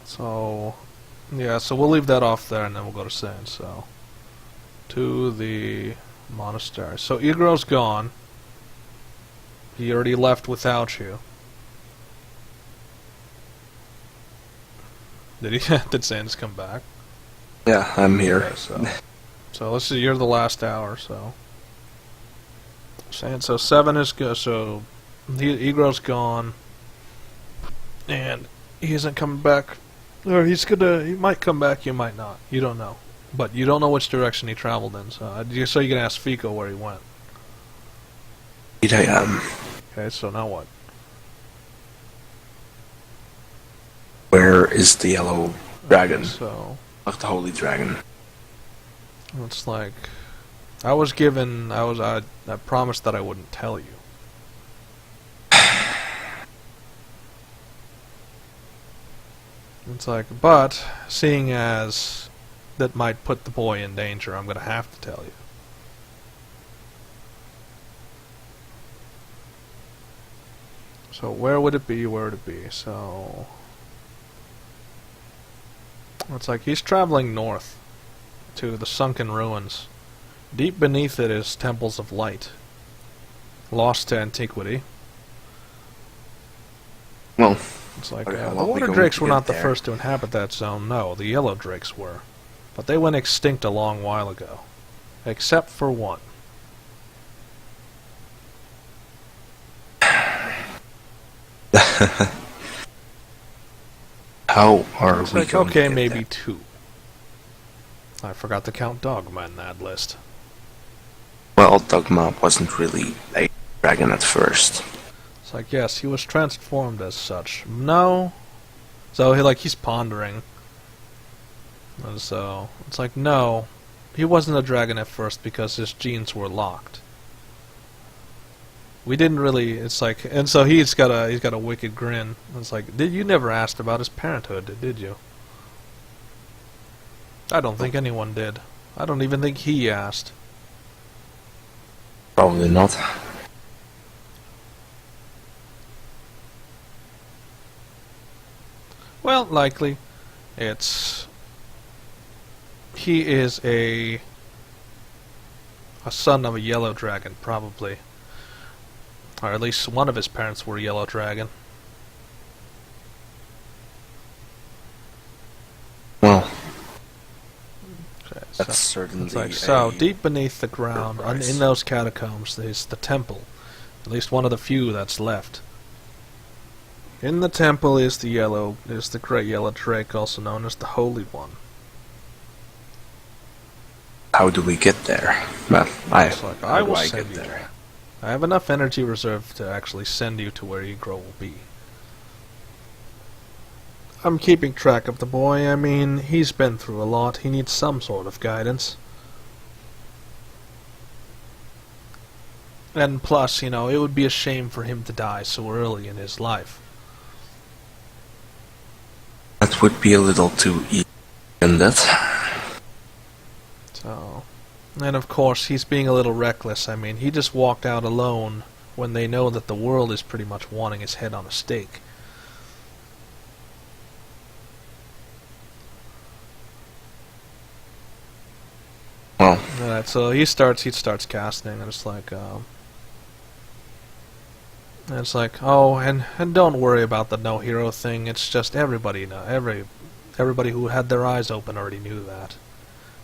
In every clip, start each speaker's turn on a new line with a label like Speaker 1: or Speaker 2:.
Speaker 1: So, yeah, so we'll leave that off there and then we'll go to Sains. So, to the monastery. So, Igro's gone. He already left without you. Did he? Did Sains come back?
Speaker 2: Yeah, I'm here.
Speaker 1: Okay, so let's see. You're the last hour. So, Sains. So 7 is good. So, Igro's gone, and he isn't coming back. Or he might come back. You might not. You don't know. But you don't know which direction he traveled in. So you can ask Fico where he went.
Speaker 2: Indeed I am.
Speaker 1: Okay. So now what?
Speaker 2: Where is the yellow dragon?
Speaker 1: So.
Speaker 2: Of the holy dragon.
Speaker 1: It's like I promised that I wouldn't tell you. It's like, but seeing as that might put the boy in danger, I'm gonna have to tell you. So where would it be? Where would it be? So it's like he's traveling north to the sunken ruins. Deep beneath it is temples of light, lost to antiquity.
Speaker 2: Well,
Speaker 1: it's like the water drakes were not the first to inhabit that zone. No, the yellow drakes were, but they went extinct a long while ago, except for one.
Speaker 2: How are
Speaker 1: it's
Speaker 2: we
Speaker 1: like,
Speaker 2: going
Speaker 1: okay,
Speaker 2: to get
Speaker 1: maybe
Speaker 2: there?
Speaker 1: 2. I forgot to count Dogma in that list.
Speaker 2: Well, Dogma wasn't really a dragon at first.
Speaker 1: It's like, yes, he was transformed as such. No. So he's pondering. And so it's like, no, he wasn't a dragon at first because his genes were locked. We didn't really. It's like, and so he's got a wicked grin. It's like, you never asked about his parenthood, did you? I don't think anyone did. I don't even think he asked.
Speaker 2: Probably not.
Speaker 1: Well, likely. He is a son of a yellow dragon, probably. Or at least one of his parents were a yellow dragon.
Speaker 2: Well,
Speaker 1: Okay,
Speaker 2: that's certainly
Speaker 1: so deep beneath the ground, in those catacombs, is the temple. At least one of the few that's left. In the temple is the great yellow drake, also known as the Holy One.
Speaker 2: How do we get there? Well,
Speaker 1: I will send
Speaker 2: get
Speaker 1: you
Speaker 2: there.
Speaker 1: there. I have enough energy reserved to actually send you to where Igro will be. I'm keeping track of the boy. I mean, he's been through a lot. He needs some sort of guidance. And plus, it would be a shame for him to die so early in his life.
Speaker 2: That would be a little too easy, isn't it?
Speaker 1: So, and of course, he's being a little reckless. I mean, he just walked out alone when they know that the world is pretty much wanting his head on a stake.
Speaker 2: Well,
Speaker 1: Alright, so he starts casting, and it's like, and don't worry about the no hero thing. It's just everybody who had their eyes open already knew that.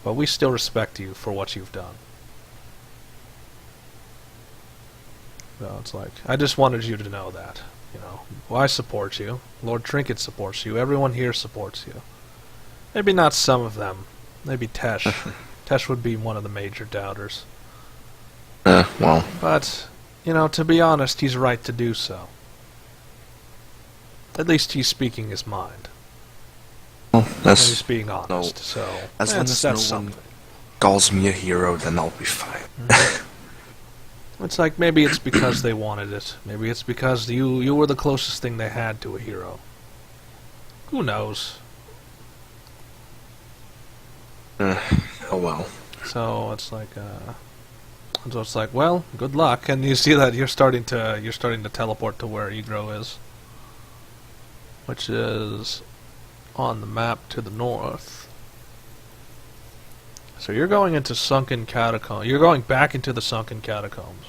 Speaker 1: But we still respect you for what you've done. So it's like, I just wanted you to know that. Well, I support you. Lord Trinket supports you. Everyone here supports you. Maybe not some of them. Maybe Tesh. Tesh would be one of the major doubters.
Speaker 2: well.
Speaker 1: But, to be honest, he's right to do so. At least he's speaking his mind.
Speaker 2: Well, that's...
Speaker 1: He's being honest, so...
Speaker 2: As long as no one calls me a hero, then I'll be fine.
Speaker 1: It's like, maybe it's because they wanted it. Maybe it's because you were the closest thing they had to a hero. Who knows?
Speaker 2: Oh well.
Speaker 1: So it's like, well, good luck. And you see that you're starting to teleport to where Igro is, which is on the map to the north. So you're going into sunken catacombs. You're going back into the sunken catacombs,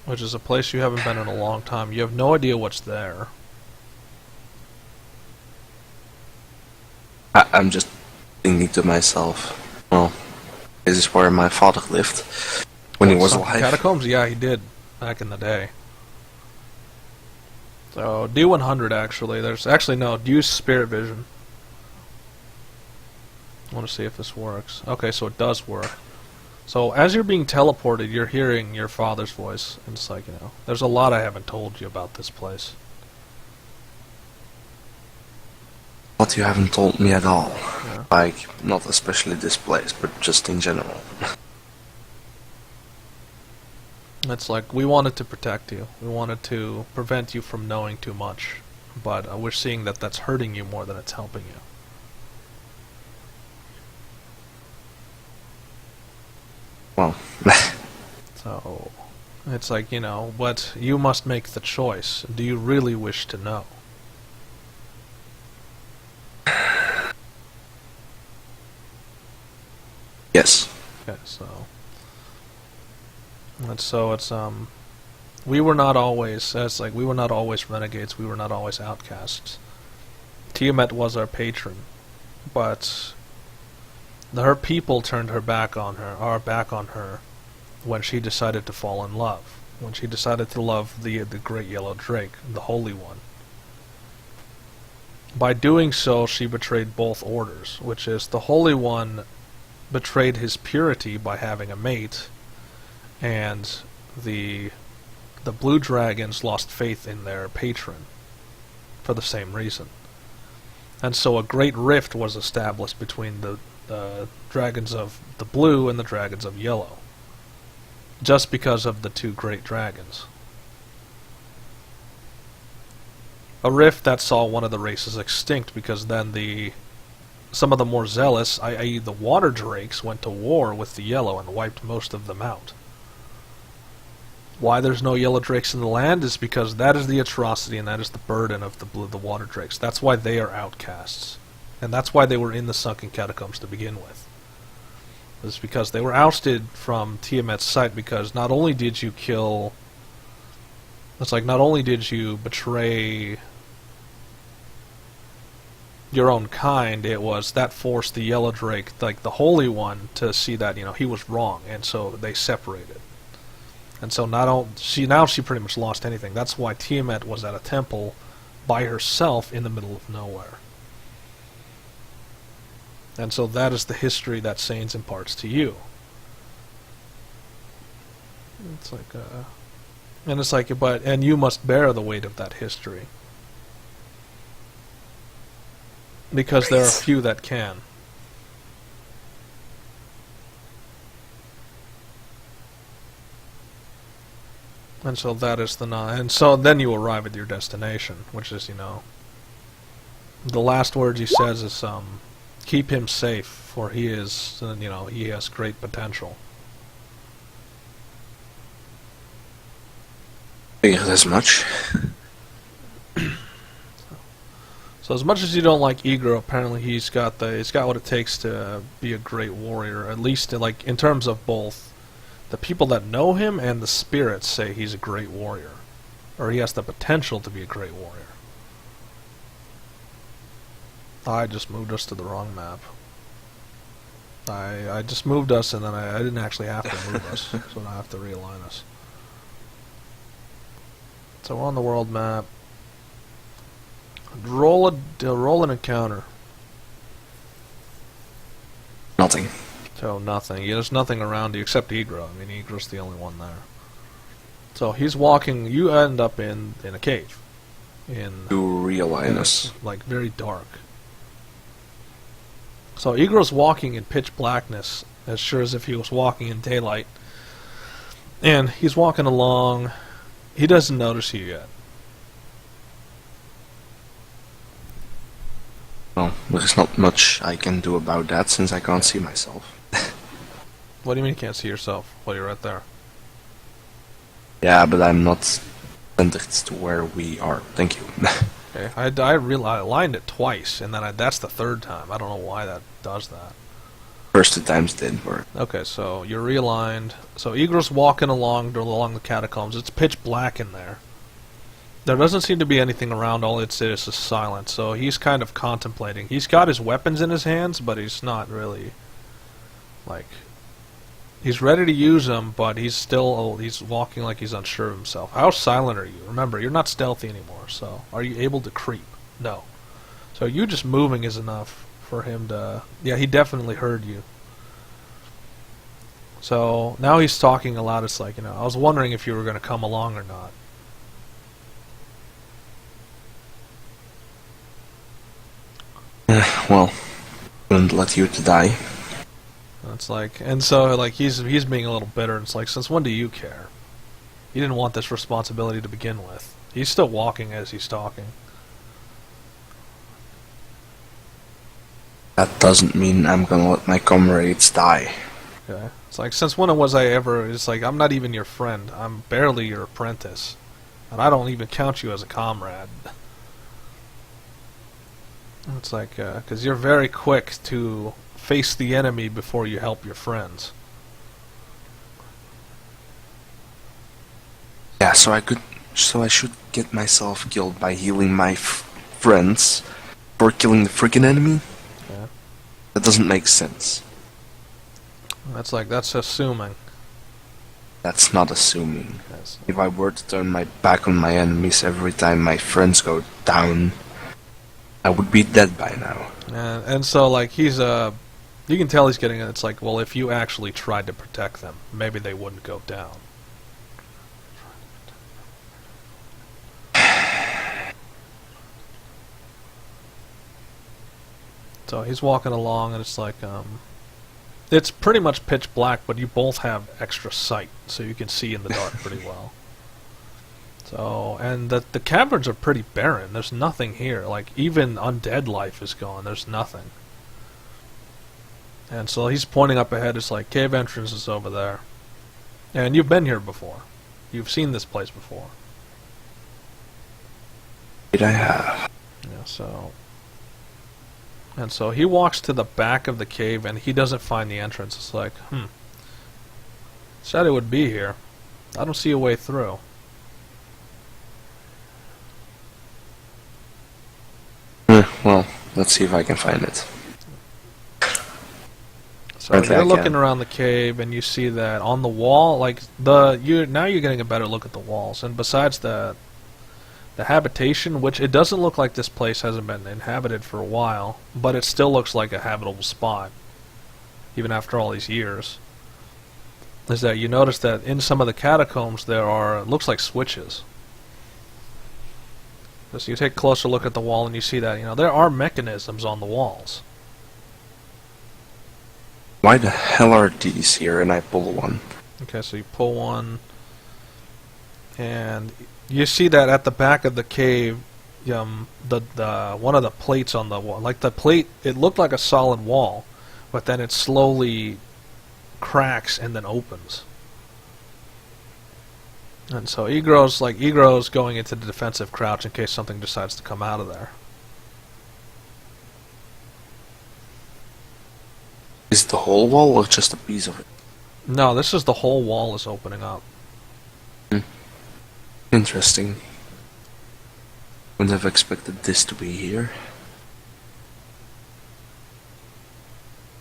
Speaker 1: which is a place you haven't been in a long time. You have no idea what's there.
Speaker 2: I'm just thinking to myself, well, this is where my father lived when he was
Speaker 1: Sunken
Speaker 2: alive.
Speaker 1: Catacombs? Yeah, he did back in the day. So D100 actually. There's actually no. Use Spirit Vision. I want to see if this works. Okay, so it does work. So as you're being teleported, you're hearing your father's voice, and it's like, you know, there's a lot I haven't told you about this place.
Speaker 2: What you haven't told me at all.
Speaker 1: Yeah.
Speaker 2: Like, not especially this place, but just in general.
Speaker 1: It's like, we wanted to protect you. We wanted to prevent you from knowing too much. But we're seeing that that's hurting you more than it's helping you.
Speaker 2: Well,
Speaker 1: So, it's like, you know, but you must make the choice. Do you really wish to know?
Speaker 2: yes.
Speaker 1: Okay, so... And so it's, we were not always, it's like, we were not always renegades, we were not always outcasts. Tiamat was our patron, but her people turned her back on her, our back on her, when she decided to fall in love. When she decided to love the great yellow drake, the Holy One. By doing so, she betrayed both orders, which is the Holy One betrayed his purity by having a mate, and the blue dragons lost faith in their patron for the same reason. And so a great rift was established between the dragons of the blue and the dragons of yellow, just because of the two great dragons. A rift that saw one of the races extinct, because then some of the more zealous, i.e. the water drakes, went to war with the yellow and wiped most of them out. Why there's no yellow drakes in the land is because that is the atrocity and that is the burden of the water drakes. That's why they are outcasts. And that's why they were in the sunken catacombs to begin with. It's because they were ousted from Tiamat's sight, because not only did you kill... It's like, not only did you betray your own kind, it was that forced the yellow drake, like the Holy One, to see that, you know, he was wrong, and so they separated. And so now she pretty much lost anything. That's why Tiamat was at a temple by herself in the middle of nowhere. And so that is the history that Sains imparts to you. It's like, and it's like, and you must bear the weight of that history. Because there are few that can. And so that is and so then you arrive at your destination, which is, you know, the last words he says is, keep him safe, for he is, you know, he has great potential.
Speaker 2: Figured as much.
Speaker 1: So as much as you don't like Egro, apparently he's got what it takes to be a great warrior. At least like in terms of both the people that know him and the spirits say he's a great warrior, or he has the potential to be a great warrior. I just moved us to the wrong map. I just moved us, and then I didn't actually have to move us, so now I have to realign us. So we're on the world map. Roll an encounter.
Speaker 2: Nothing.
Speaker 1: So nothing. There's nothing around you except Egro. I mean, Egro's the only one there. So he's walking. You end up in a cave. To
Speaker 2: realign us.
Speaker 1: Like very dark. So Egro's walking in pitch blackness, as sure as if he was walking in daylight. And he's walking along. He doesn't notice you yet.
Speaker 2: Well, there's not much I can do about that since I can't see myself.
Speaker 1: What do you mean you can't see yourself? Well, you're right there.
Speaker 2: Yeah, but I'm not centered to where we are. Thank you.
Speaker 1: Okay, I aligned it twice, and then that's the third time. I don't know why that does that.
Speaker 2: First 2 times didn't work.
Speaker 1: Okay, so you're realigned. So Eagle's walking along the catacombs. It's pitch black in there. There doesn't seem to be anything around. All it is silence. So he's kind of contemplating. He's got his weapons in his hands, but he's not really, like, he's ready to use them, but he's walking like he's unsure of himself. How silent are you? Remember, you're not stealthy anymore. So are you able to creep? No. So you just moving is enough for him to... Yeah, he definitely heard you. So now he's talking aloud. It's like, I was wondering if you were going to come along or not.
Speaker 2: Well, wouldn't let you to die.
Speaker 1: It's like, and so like he's being a little bitter. It's like, since when do you care? You didn't want this responsibility to begin with. He's still walking as he's talking.
Speaker 2: That doesn't mean I'm gonna let my comrades die.
Speaker 1: Okay. It's like, since when was I ever... It's like, I'm not even your friend. I'm barely your apprentice. And I don't even count you as a comrade. It's like, because you're very quick to face the enemy before you help your friends.
Speaker 2: Yeah, so I should get myself killed by healing my friends for killing the freaking enemy?
Speaker 1: Yeah.
Speaker 2: That doesn't make sense.
Speaker 1: That's assuming.
Speaker 2: That's not assuming.
Speaker 1: Yes.
Speaker 2: If I were to turn my back on my enemies every time my friends go down, I would be dead by now.
Speaker 1: And so, like, he's, you can tell he's getting it. It's like, well, if you actually tried to protect them, maybe they wouldn't go down. So he's walking along, and it's like, it's pretty much pitch black, but you both have extra sight, so you can see in the dark pretty well. So, and the caverns are pretty barren. There's nothing here. Like, even undead life is gone. There's nothing. And so he's pointing up ahead. It's like, cave entrance is over there. And you've been here before. You've seen this place before.
Speaker 2: Did I have?
Speaker 1: Yeah, so... And so he walks to the back of the cave, and he doesn't find the entrance. It's like, said it would be here. I don't see a way through.
Speaker 2: Well, let's see if I can find it.
Speaker 1: So you're looking around the cave, and you see that on the wall, like now you're getting a better look at the walls. And besides the habitation, which it doesn't look like this place hasn't been inhabited for a while, but it still looks like a habitable spot, even after all these years. Is that you notice that in some of the catacombs there are, it looks like switches. So you take a closer look at the wall and you see that, there are mechanisms on the walls.
Speaker 2: Why the hell are these here? And I pull one.
Speaker 1: Okay, so you pull one, and you see that at the back of the cave, the one of the plates on the wall, like the plate, it looked like a solid wall, but then it slowly cracks and then opens. And so Egro's going into the defensive crouch in case something decides to come out of there.
Speaker 2: Is it the whole wall or just a piece of it?
Speaker 1: No, this is the whole wall is opening up.
Speaker 2: Interesting. Wouldn't have expected this to be here.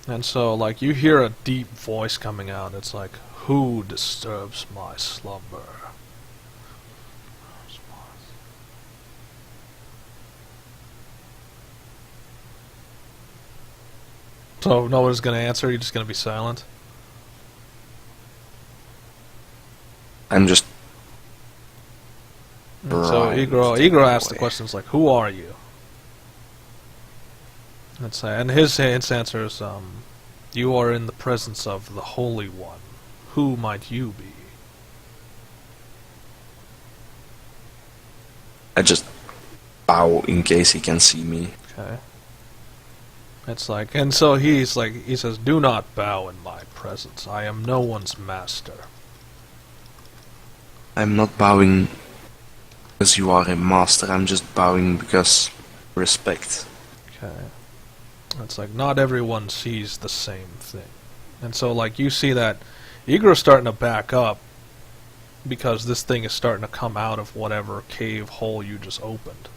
Speaker 1: And so, like, you hear a deep voice coming out. It's like, who disturbs my slumber? So nobody's going to answer? You're just going to be silent?
Speaker 2: I'm just...
Speaker 1: And so Igro asks the questions like, who are you? And his answer is, you are in the presence of the Holy One. Who might you be?
Speaker 2: I just bow in case he can see me.
Speaker 1: Okay. It's like, and so he says, do not bow in my presence. I am no one's master.
Speaker 2: I'm not bowing because you are a master. I'm just bowing because respect.
Speaker 1: Okay. It's like, not everyone sees the same thing. And so, like, you see that Igro's starting to back up because this thing is starting to come out of whatever cave hole you just opened.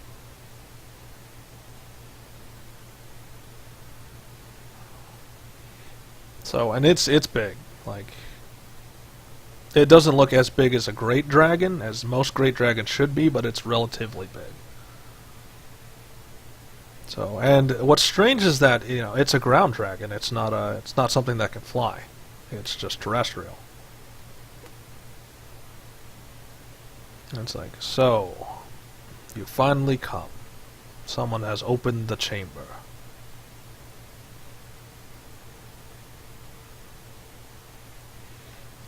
Speaker 1: So, and it's big. Like, it doesn't look as big as a great dragon, as most great dragons should be, but it's relatively big. So, and what's strange is that, you know, it's a ground dragon. It's not something that can fly. It's just terrestrial. And it's like, so, you finally come. Someone has opened the chamber.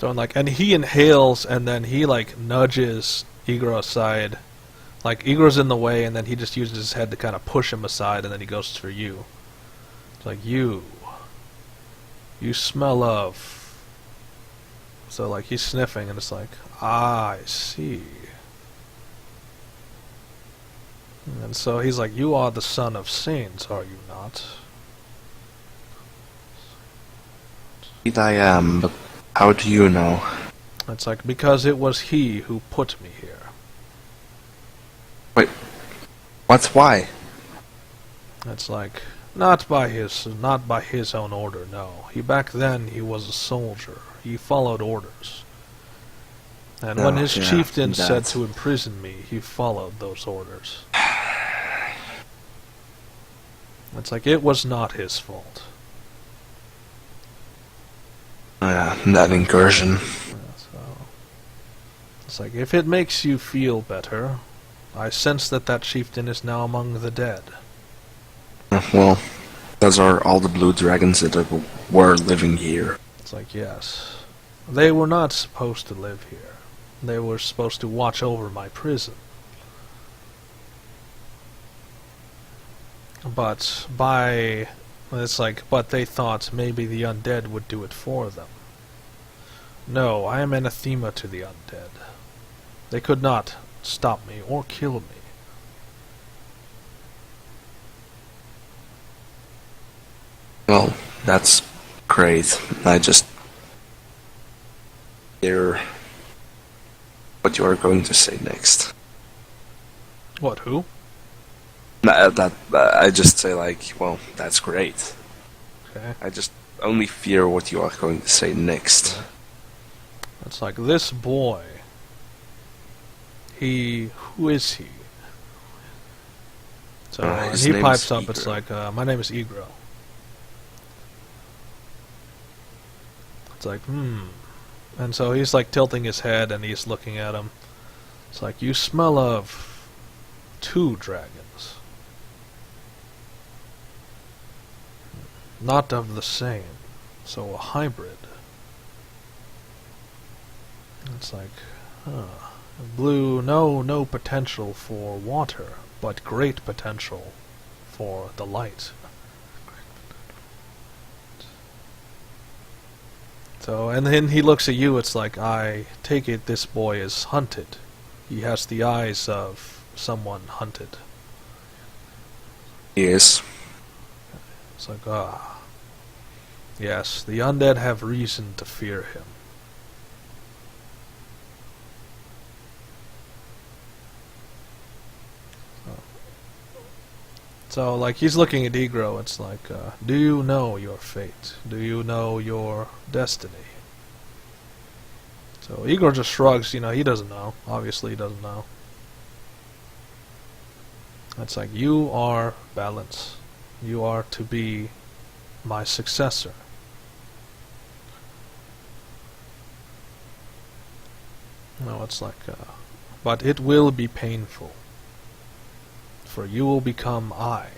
Speaker 1: So, and he inhales, and then he, like, nudges Igro aside. Like, Igro's in the way, and then he just uses his head to kind of push him aside, and then he goes for you. It's like, you smell of... So, like, he's sniffing, and it's like, I see. And so he's like, you are the son of Sains, are you not?
Speaker 2: Indeed I am, but how do you know?
Speaker 1: It's like, because it was he who put me here.
Speaker 2: Wait, what? Why?
Speaker 1: It's like, not by his own order, no. Back then he was a soldier. He followed orders. And when his chieftain said to imprison me, he followed those orders. It's like, it was not his fault.
Speaker 2: That incursion.
Speaker 1: So, it's like, if it makes you feel better, I sense that chieftain is now among the dead.
Speaker 2: Well, those are all the blue dragons that were living here.
Speaker 1: It's like, yes. They were not supposed to live here. They were supposed to watch over my prison. But but they thought maybe the undead would do it for them. No, I am anathema to the undead. They could not stop me or kill me.
Speaker 2: Well, that's great. I just hear what you are going to say next.
Speaker 1: What, who?
Speaker 2: I just say like, well, that's great.
Speaker 1: Okay.
Speaker 2: I just only fear what you are going to say next.
Speaker 1: It's like, this boy, who is he? So, and he pipes up, it's like, my name is Igro. It's like, And so he's like tilting his head and he's looking at him. It's like, you smell of 2 dragons. Not of the same. So a hybrid. It's like, blue, no potential for water, but great potential for the light. So, and then he looks at you, it's like, I take it this boy is hunted. He has the eyes of someone hunted.
Speaker 2: Yes.
Speaker 1: It's like, yes, the undead have reason to fear him. So, like, he's looking at Igro, it's like, do you know your fate? Do you know your destiny? So, Igor just shrugs, he doesn't know. Obviously, he doesn't know. It's like, you are balance. You are to be my successor. No, it's like, but it will be painful. For you will become I.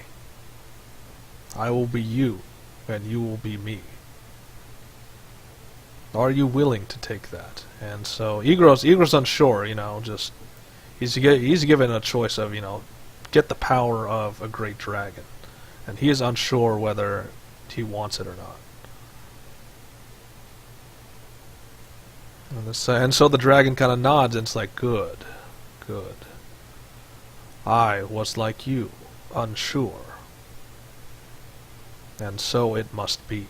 Speaker 1: I will be you, and you will be me. Are you willing to take that? And so Igro's unsure, just he's given a choice of, get the power of a great dragon, and he is unsure whether he wants it or not. And so the dragon kind of nods, and it's like, good. I was like you, unsure. And so it must be.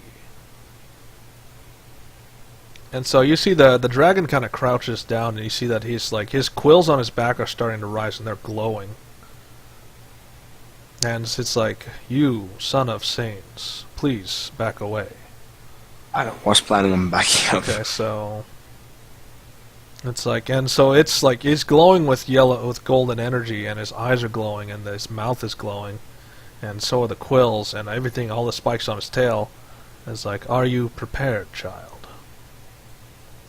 Speaker 1: And so you see the dragon kind of crouches down, and you see that he's like, his quills on his back are starting to rise, and they're glowing. And it's like, you, son of Sains, please back away.
Speaker 2: I was planning on backing up.
Speaker 1: Okay, so it's like, and so it's like he's glowing with golden energy, and his eyes are glowing, and his mouth is glowing, and so are the quills, and everything, all the spikes on his tail. It's like, are you prepared, child?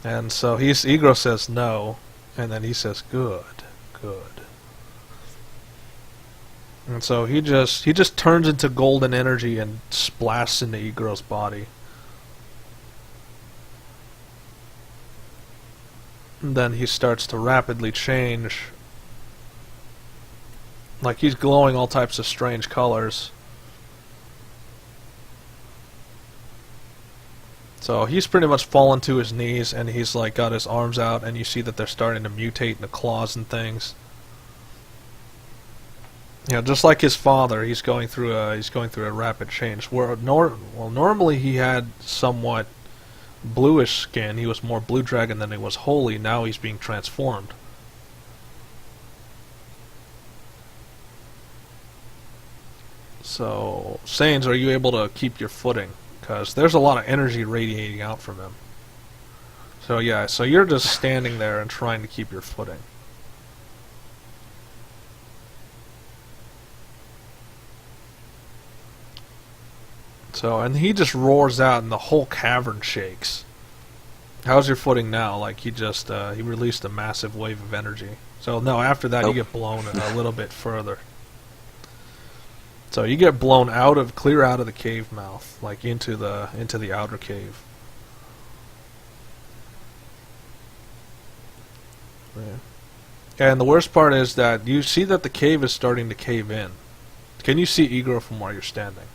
Speaker 1: And so Egro says no, and then he says, good, good. And so he just turns into golden energy and splashes into Egro's body. And then he starts to rapidly change. Like he's glowing all types of strange colors. So he's pretty much fallen to his knees, and he's like got his arms out, and you see that they're starting to mutate into claws and things. Yeah, just like his father, he's going through a rapid change. Where normally he had somewhat bluish skin. He was more blue dragon than he was holy. Now he's being transformed. So, Sains, are you able to keep your footing? Because there's a lot of energy radiating out from him. So yeah, so you're just standing there and trying to keep your footing. So, and he just roars out and the whole cavern shakes. How's your footing now? Like he released a massive wave of energy. So no, after that you get blown a little bit further. So you get blown clear out of the cave mouth, like into the outer cave. Yeah. And the worst part is that you see that the cave is starting to cave in. Can you see Egro from where you're standing?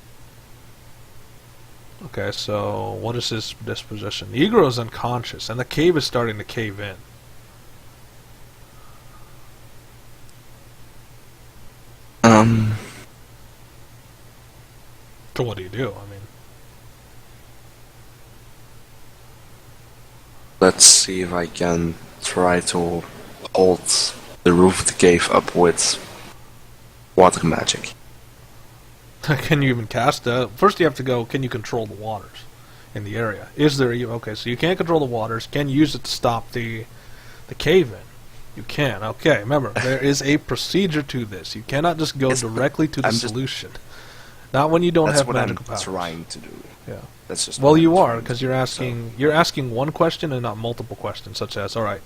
Speaker 1: Okay, so what is his disposition? Egro is unconscious, and the cave is starting to cave in. So what do you do? I mean,
Speaker 2: let's see if I can try to hold the roof of the cave up with water magic.
Speaker 1: can you even cast? First, you have to go. Can you control the waters in the area? Is there? Okay, so you can't control the waters. Can you use it to stop the cave in? You can. Okay, remember there is a procedure to this. You cannot just go directly to the solution. Not when you don't have magical powers.
Speaker 2: That's what I'm trying to do.
Speaker 1: Yeah.
Speaker 2: That's just.
Speaker 1: Well, you are, because you're asking one question and not multiple questions, such as, all right,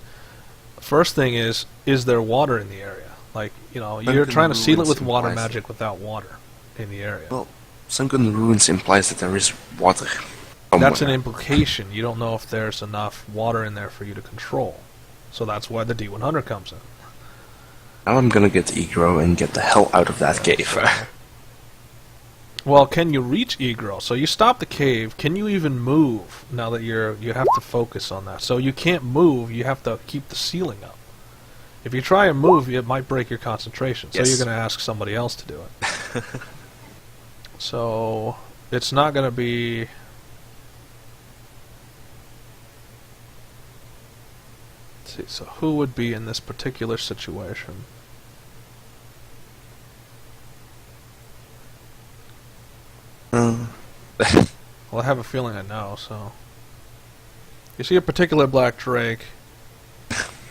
Speaker 1: first thing is there water in the area? Like, you're trying to seal it with water magic without water in the area.
Speaker 2: Well, Sunken Ruins implies that there is water somewhere.
Speaker 1: That's an implication. You don't know if there's enough water in there for you to control. So that's why the D100 comes in.
Speaker 2: Now I'm gonna get Egro and get the hell out of that cave.
Speaker 1: Well, can you reach Egro? So you stop the cave. Can you even move now that you have to focus on that? So you can't move. You have to keep the ceiling up. If you try and move, it might break your concentration. So
Speaker 2: Yes.
Speaker 1: you're going to ask somebody else to do it. So it's not going to be... Let's see. So who would be in this particular situation? Well, I have a feeling I know, so... You see a particular black drake.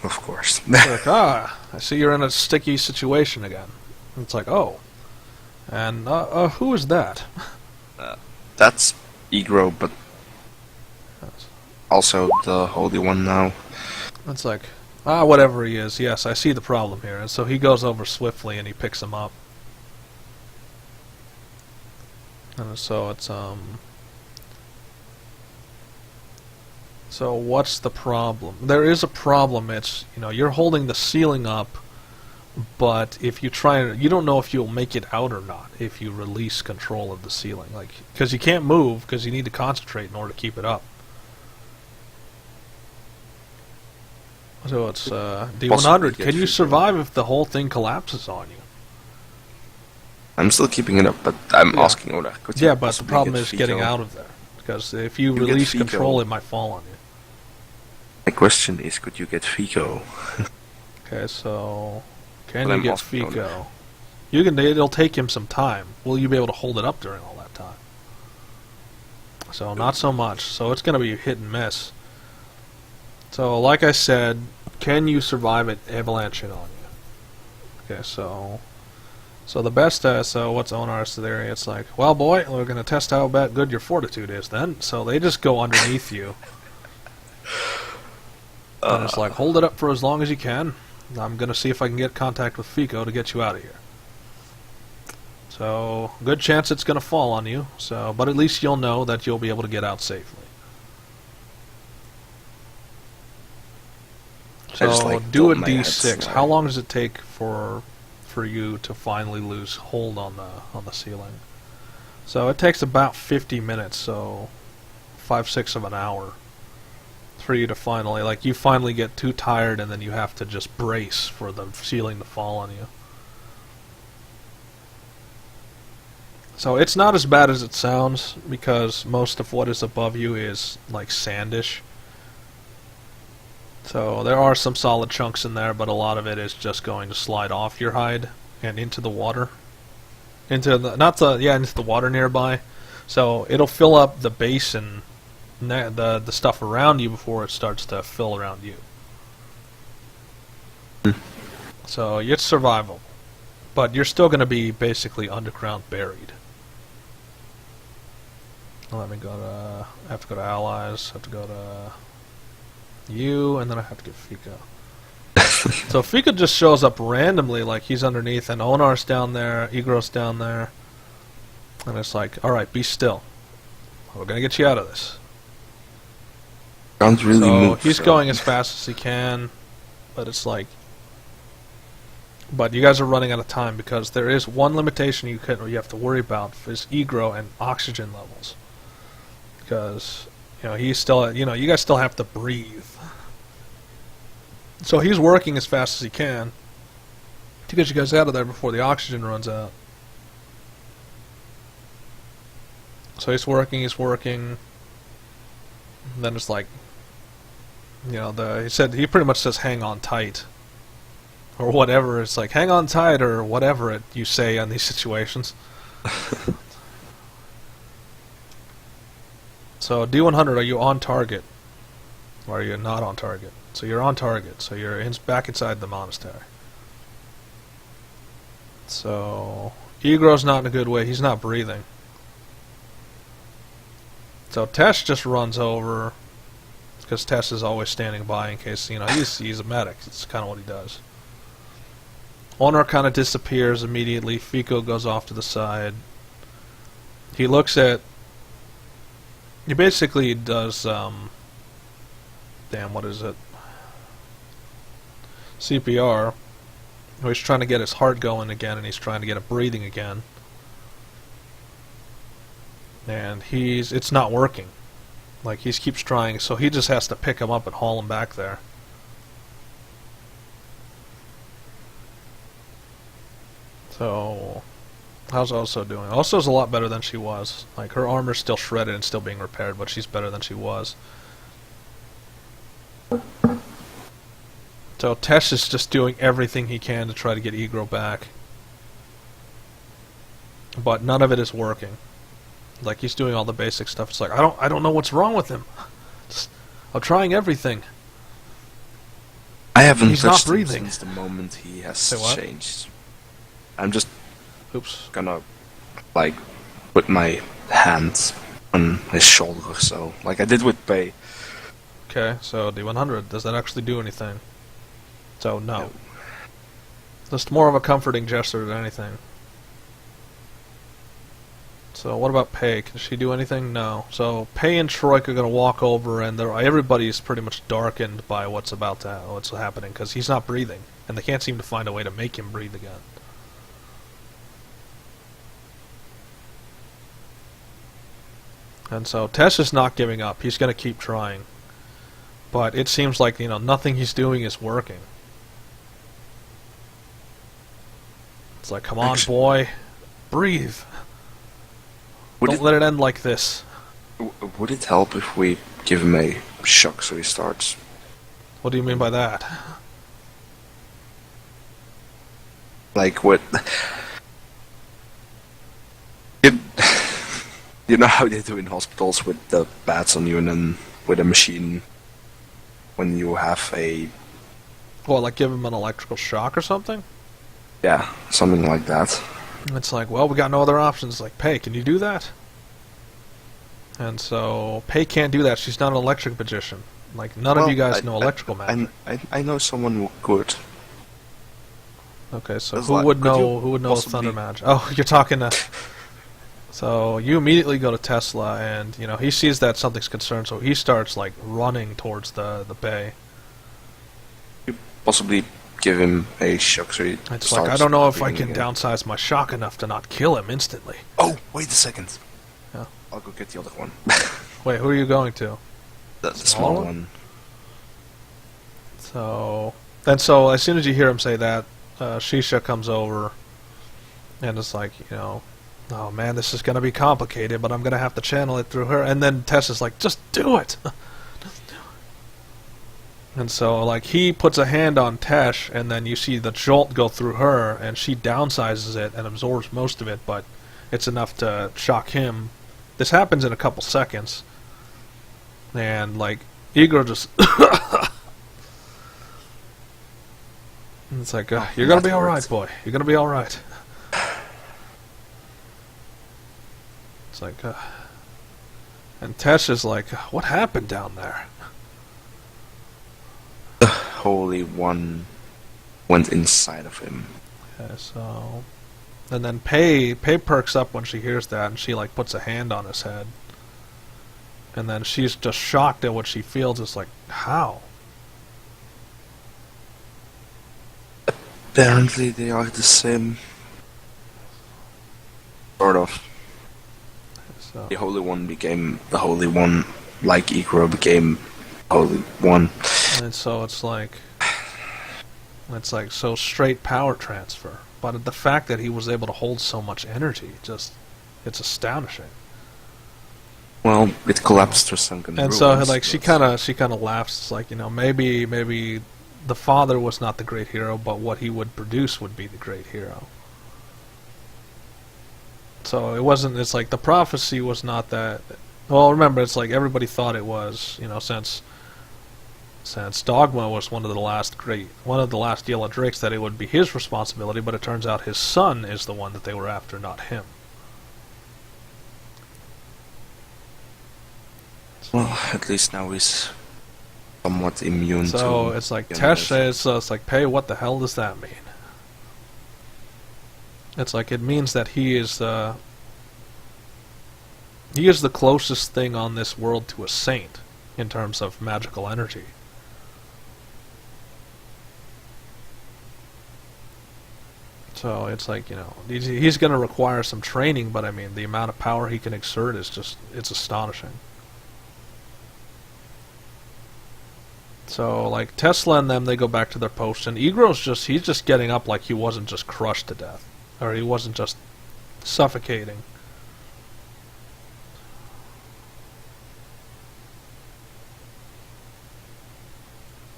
Speaker 2: Of course.
Speaker 1: Like, I see you're in a sticky situation again. And it's like, oh. And, who is that?
Speaker 2: That's Egro, but also the Holy One now.
Speaker 1: It's like, whatever he is, yes, I see the problem here. And so he goes over swiftly and he picks him up. And so it's, So what's the problem? There is a problem. It's, you're holding the ceiling up, but if you try, you don't know if you'll make it out or not if you release control of the ceiling. Like, because you can't move because you need to concentrate in order to keep it up. So it's D100. Can you survive if the whole thing collapses on you?
Speaker 2: I'm still keeping it up, but I'm asking Oda. Could you
Speaker 1: Yeah, but the
Speaker 2: possibly
Speaker 1: problem
Speaker 2: get
Speaker 1: is getting
Speaker 2: Fico?
Speaker 1: out of there. Because if you
Speaker 2: get
Speaker 1: release
Speaker 2: Fico.
Speaker 1: control, it might fall on you.
Speaker 2: My question is, could you get Fico?
Speaker 1: Okay, so can
Speaker 2: But
Speaker 1: you
Speaker 2: I'm
Speaker 1: get
Speaker 2: asking Oda.
Speaker 1: Fico? You can. It'll take him some time. Will you be able to hold it up during all that time? So not so much. So it's going to be hit and miss. So like I said, can you survive it avalanching on you? Okay, so the best so what's Onar's theory? It's like, well, boy, we're going to test how good your fortitude is then. So they just go underneath you. And it's like, hold it up for as long as you can. I'm going to see if I can get contact with Fico to get you out of here. So, good chance it's going to fall on you. So, but at least you'll know that you'll be able to get out safely. So, do a D6. How long does it take for you to finally lose hold on the ceiling? So it takes about 50 minutes, so 5-6 of an hour for you to finally, like, you finally get too tired and then you have to just brace for the ceiling to fall on you. So it's not as bad as it sounds, because most of what is above you is like sandish. So there are some solid chunks in there, but a lot of it is just going to slide off your hide and into the water. Into the water nearby. So it'll fill up the base and the stuff around you before it starts to fill around you. So it's survival, but you're still going to be basically underground buried. Let me go to. I have to go to allies. I have to go to you, and then I have to get Fico. So Fico just shows up randomly, like he's underneath, and Onar's down there, Igros down there, and it's like, all right, be still. We're gonna get you out of this.
Speaker 2: Can't really move.
Speaker 1: He's going as fast as he can, but it's like, but you guys are running out of time because there is one limitation you have to worry about is Igro and oxygen levels, because he's still you guys still have to breathe. So he's working as fast as he can to get you guys out of there before the oxygen runs out. So he's working. And then it's like, he pretty much says hang on tight. Or whatever. It's like hang on tight or whatever you say in these situations. So D100, are you on target? Or are you not on target? So you're on target. So you're back inside the monastery. So Igro's not in a good way. He's not breathing. So Tesh just runs over, because Tesh is always standing by in case, he's a medic. It's kind of what he does. Onar kind of disappears immediately. Fico goes off to the side. He looks at... He basically does, what is it? CPR. He's trying to get his heart going again, and he's trying to get it breathing again. And it's not working. Like, he keeps trying, so he just has to pick him up and haul him back there. So, how's Oso doing? Oso's a lot better than she was. Like, her armor's still shredded and still being repaired, but she's better than she was. So Tesh is just doing everything he can to try to get Igro back. But none of it is working. Like, he's doing all the basic stuff. It's like, I don't know what's wrong with him. I'm trying everything.
Speaker 2: I haven't
Speaker 1: He's
Speaker 2: touched
Speaker 1: not breathing
Speaker 2: him since the moment he has
Speaker 1: what?
Speaker 2: changed. I'm just
Speaker 1: Oops.
Speaker 2: gonna, like, put my hands on his shoulder, so, like I did with Pei.
Speaker 1: Okay, so D100, does that actually do anything? So, no. Just more of a comforting gesture than anything. So, what about Pei? Can she do anything? No. So, Pei and Troik are going to walk over, and everybody's pretty much darkened by what's happening, because he's not breathing, and they can't seem to find a way to make him breathe again. And so, Tesh is not giving up. He's going to keep trying. But it seems like, nothing he's doing is working. It's like, come on, boy. breathe.
Speaker 2: Would
Speaker 1: Don't let it end like this.
Speaker 2: would it help if we give him a shock so he starts?
Speaker 1: What do you mean by that?
Speaker 2: Like what? You, you know how they do in hospitals with the bats on you and then with a machine when you have a...
Speaker 1: Well, like give him an electrical shock or something?
Speaker 2: Yeah, something like that.
Speaker 1: It's like, well, we got no other options. Like, Pei, can you do that? And so, Pei can't do that. She's not an electric magician. Like, none of you guys know electrical magic.
Speaker 2: I know someone who could.
Speaker 1: Okay, so
Speaker 2: That's
Speaker 1: who
Speaker 2: like-
Speaker 1: would
Speaker 2: could you
Speaker 1: know
Speaker 2: possibly-
Speaker 1: thunder magic? Oh, you're talking to... So, you immediately go to Tesla, and, you know, he sees that something's concerned, so he starts, like, running towards the bay.
Speaker 2: Possibly give him a shock so he
Speaker 1: It's
Speaker 2: starts
Speaker 1: like, I don't know if I
Speaker 2: breathing
Speaker 1: can
Speaker 2: again.
Speaker 1: downsize my shock enough to not kill him instantly.
Speaker 2: Oh, wait a second.
Speaker 1: Yeah.
Speaker 2: I'll go get the other one.
Speaker 1: Wait, who are you going to?
Speaker 2: The
Speaker 1: Small
Speaker 2: small
Speaker 1: one?
Speaker 2: one.
Speaker 1: So, and so as soon as you hear him say that, Shisha comes over, and it's like, you know, oh man, this is going to be complicated, but I'm going to have to channel it through her. And then Tess is like, just do it! Just do it. And so, like, he puts a hand on Tesh, and then you see the jolt go through her, and she downsizes it and absorbs most of it, but it's enough to shock him. This happens in a couple seconds. And, like, Igor just... And it's like, you're gonna be alright, boy. You're gonna be alright. It's like, and Tesh is like, what happened down there?
Speaker 2: The Holy One went inside of him.
Speaker 1: Okay, so... And then Pei perks up when she hears that, and she, like, puts a hand on his head. And then she's just shocked at what she feels. It's like, how?
Speaker 2: Apparently they are the same. Sort of.
Speaker 1: So,
Speaker 2: The Holy One became the Holy One, like Igor became Holy One.
Speaker 1: and so it's like so straight power transfer. But the fact that he was able to hold so much energy, it's astonishing.
Speaker 2: Well, it collapsed to sunken
Speaker 1: And
Speaker 2: ruins.
Speaker 1: so, like, she
Speaker 2: but-
Speaker 1: kind of laughs. It's like, you know, maybe the father was not the great hero, but what he would produce would be the great hero. So it wasn't. It's like the prophecy was not that. Well, remember, it's like everybody thought it was. You know, since Dogma was one of the last Yellow Drakes, that it would be his responsibility. But it turns out his son is the one that they were after, not him.
Speaker 2: Well, at least now he's somewhat immune to...
Speaker 1: So it's like
Speaker 2: the
Speaker 1: Tesh
Speaker 2: universe.
Speaker 1: says, it's like, Pei, what the hell does that mean? It's like, it means that he is the closest thing on this world to a saint in terms of magical energy. So it's like, you know, he's going to require some training, but I mean, the amount of power he can exert is just, it's astonishing. So, like, Tesla and them, they go back to their posts, and Igro's he's just getting up like he wasn't just crushed to death. Or he wasn't just suffocating.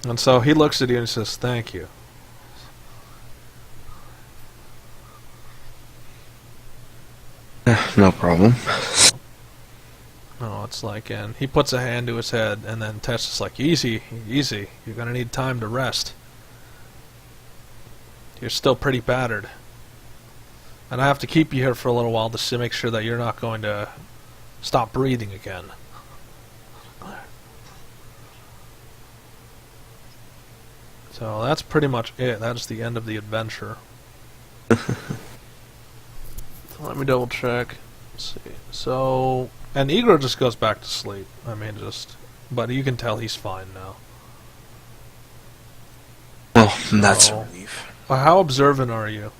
Speaker 1: And so he looks at you and says, thank you.
Speaker 2: No problem.
Speaker 1: Oh, it's like, and he puts a hand to his head, and then Tess is like, easy, easy, you're gonna need time to rest. You're still pretty battered. And I have to keep you here for a little while just to make sure that you're not going to stop breathing again. So that's pretty much it. That's the end of the adventure. Let me double check. Let's see. So, and Igor just goes back to sleep. I mean, but you can tell he's fine now.
Speaker 2: Well, that's
Speaker 1: Oh.
Speaker 2: a relief.
Speaker 1: Well, how observant are you?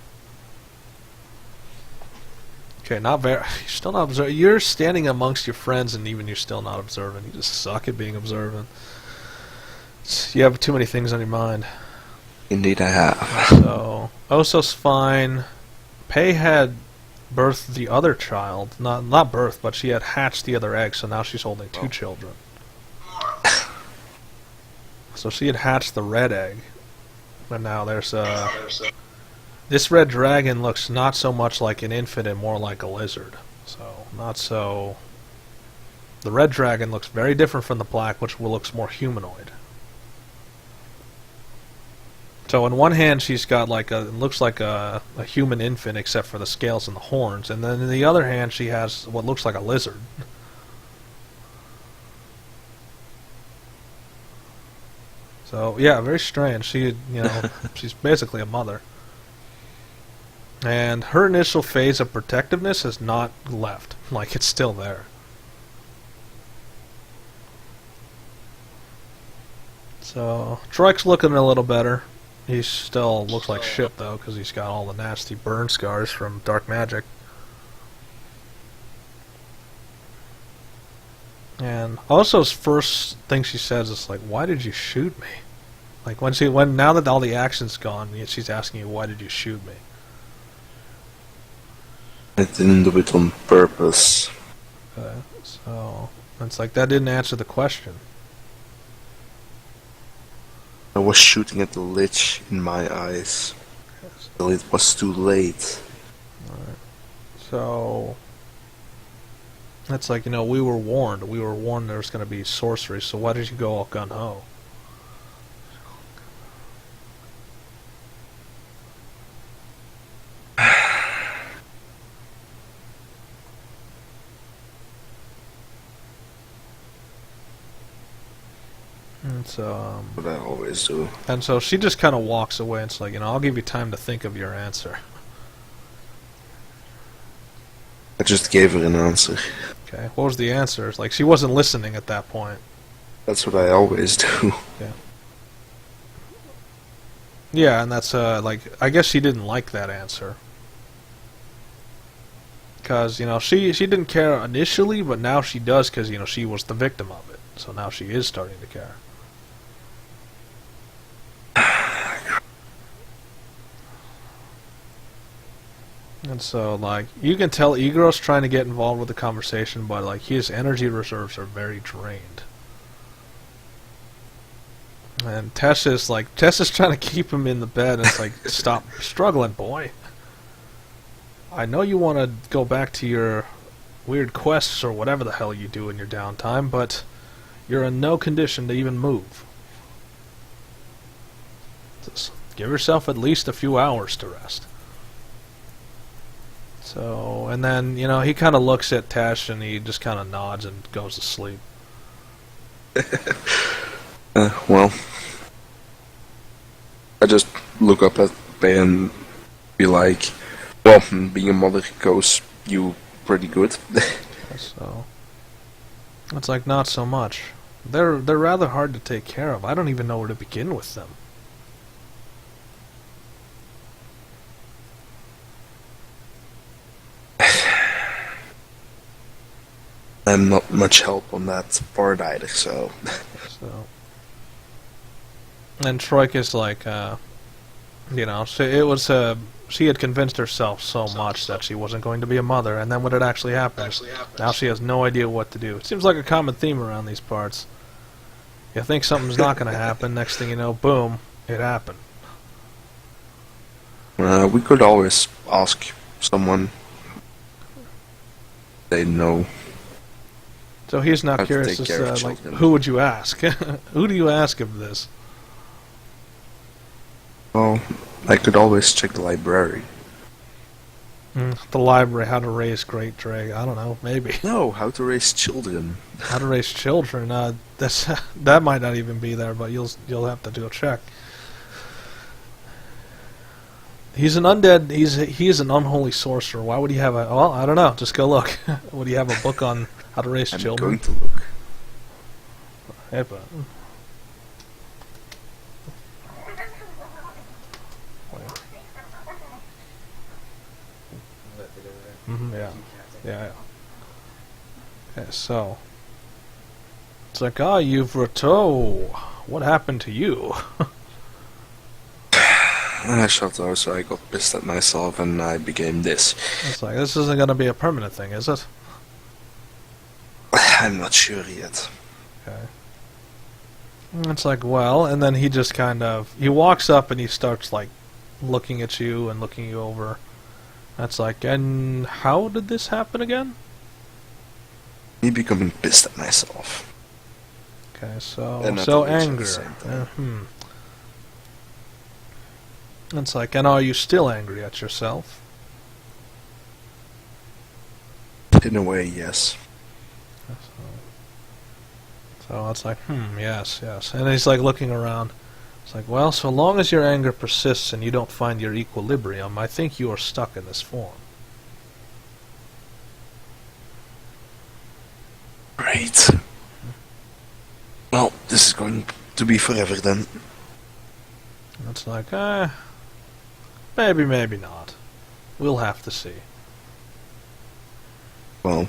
Speaker 1: Okay, not very. You're still not observant. You're standing amongst your friends, and even you're still not observant. You just suck at being observant. You have too many things on your mind.
Speaker 2: Indeed I have.
Speaker 1: So, Oso's fine. Pei had birthed the other child. Not birthed, but she had hatched the other egg, so now she's holding two children. So she had hatched the red egg, but now there's this red dragon looks not so much like an infant and more like a lizard. So not so. The red dragon looks very different from the black, which looks more humanoid. So in one hand she's got like it looks like a human infant except for the scales and the horns, and then in the other hand she has what looks like a lizard. So yeah, very strange. She's basically a mother. And her initial phase of protectiveness has not left. Like, it's still there. So Troik's looking a little better. He still looks like shit though, because he's got all the nasty burn scars from dark magic. And also, his first thing she says is like, "Why did you shoot me?" Like when now that all the action's gone, she's asking you, "Why did you shoot me?"
Speaker 2: I didn't do it on purpose.
Speaker 1: Okay, so it's like that didn't answer the question.
Speaker 2: I was shooting at the lich in my eyes. Till it was too late.
Speaker 1: Alright. So it's like, we were warned. We were warned there was going to be sorcery, so why did you go all gun-ho? And so,
Speaker 2: What I always do.
Speaker 1: And so she just kind of walks away and it's like, I'll give you time to think of your answer.
Speaker 2: I just gave her an answer.
Speaker 1: Okay, what was the answer? It's like she wasn't listening at that point.
Speaker 2: That's what I always do.
Speaker 1: Yeah. Yeah, and that's, I guess she didn't like that answer. Because, she didn't care initially, but now she does because, she was the victim of it. So now she is starting to care. And so, you can tell Igor's trying to get involved with the conversation, but, his energy reserves are very drained. And Tessa's trying to keep him in the bed, and it's like, stop struggling, boy. I know you want to go back to your weird quests or whatever the hell you do in your downtime, but you're in no condition to even move. Just give yourself at least a few hours to rest. So, and then, he kind of looks at Tesh and he just kind of nods and goes to sleep.
Speaker 2: Well, I just look up at Bay and be like, well, being a mother goes you pretty good.
Speaker 1: So, it's like, not so much. They're rather hard to take care of. I don't even know where to begin with them.
Speaker 2: I'm not much help on that part either, so...
Speaker 1: So, and Troik is like, she had convinced herself so much that she wasn't going to be a mother, and then when it actually happened, now she has no idea what to do. It seems like a common theme around these parts. You think something's not going to happen, next thing you know, boom, it happened.
Speaker 2: We could always ask someone they know.
Speaker 1: So he's not
Speaker 2: How to
Speaker 1: curious,
Speaker 2: take care of
Speaker 1: as
Speaker 2: children.
Speaker 1: who would you ask? Who do you ask of this?
Speaker 2: Well, I could always check the library.
Speaker 1: The library, how to raise great drag. I don't know, maybe.
Speaker 2: No, how to raise children.
Speaker 1: How to raise children. That might not even be there, but you'll have to do a check. He's an undead. He is an unholy sorcerer. Why would he have a? Well, I don't know. Just go look. Would he have a book on how to raise
Speaker 2: I'm
Speaker 1: children?
Speaker 2: going to look.
Speaker 1: Hey, but. Yeah. Okay, so it's like, you've Rateau. What happened to you?
Speaker 2: I shot though, so I got pissed at myself and I became this.
Speaker 1: It's like, this isn't gonna be a permanent thing, is it?
Speaker 2: I'm not sure yet.
Speaker 1: Okay. It's like, well, and then he just kind of, he walks up and he starts, like, looking at you and looking you over. That's like, and how did this happen again?
Speaker 2: Me becoming pissed at myself.
Speaker 1: Okay, so
Speaker 2: And at
Speaker 1: so
Speaker 2: the witch at the
Speaker 1: anger.
Speaker 2: same time.
Speaker 1: It's like, and are you still angry at yourself?
Speaker 2: In a way, yes.
Speaker 1: So it's like, yes, yes. And he's like looking around. It's like, well, so long as your anger persists and you don't find your equilibrium, I think you are stuck in this form.
Speaker 2: Great. Well, this is going to be forever then.
Speaker 1: It's like, maybe, maybe not. We'll have to see.
Speaker 2: Well,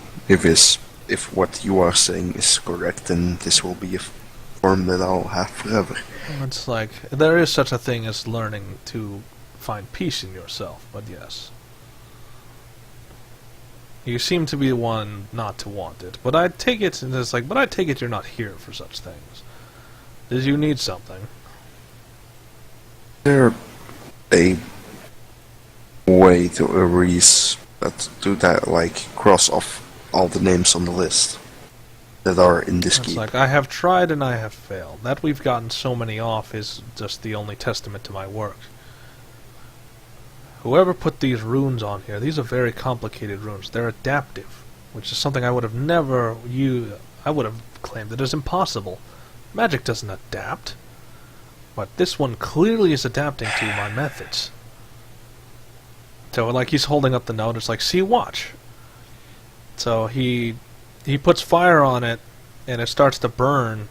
Speaker 2: if what you are saying is correct, then this will be a form that I'll have forever.
Speaker 1: It's like, there is such a thing as learning to find peace in yourself, but yes. You seem to be the one not to want it, but I take it, and it's like, but I take it you're not here for such things. Did you need something?
Speaker 2: There a way to erase that, like, cross off all the names on the list that are in this
Speaker 1: It's
Speaker 2: keep.
Speaker 1: like, I have tried and I have failed. That we've gotten so many off is just the only testament to my work. Whoever put these runes on here, these are very complicated runes. They're adaptive, which is something I would have never used. I would have claimed it as impossible. Magic doesn't adapt. But this one clearly is adapting to my methods. So, like, he's holding up the note. It's like, see, watch. So he puts fire on it, and it starts to burn,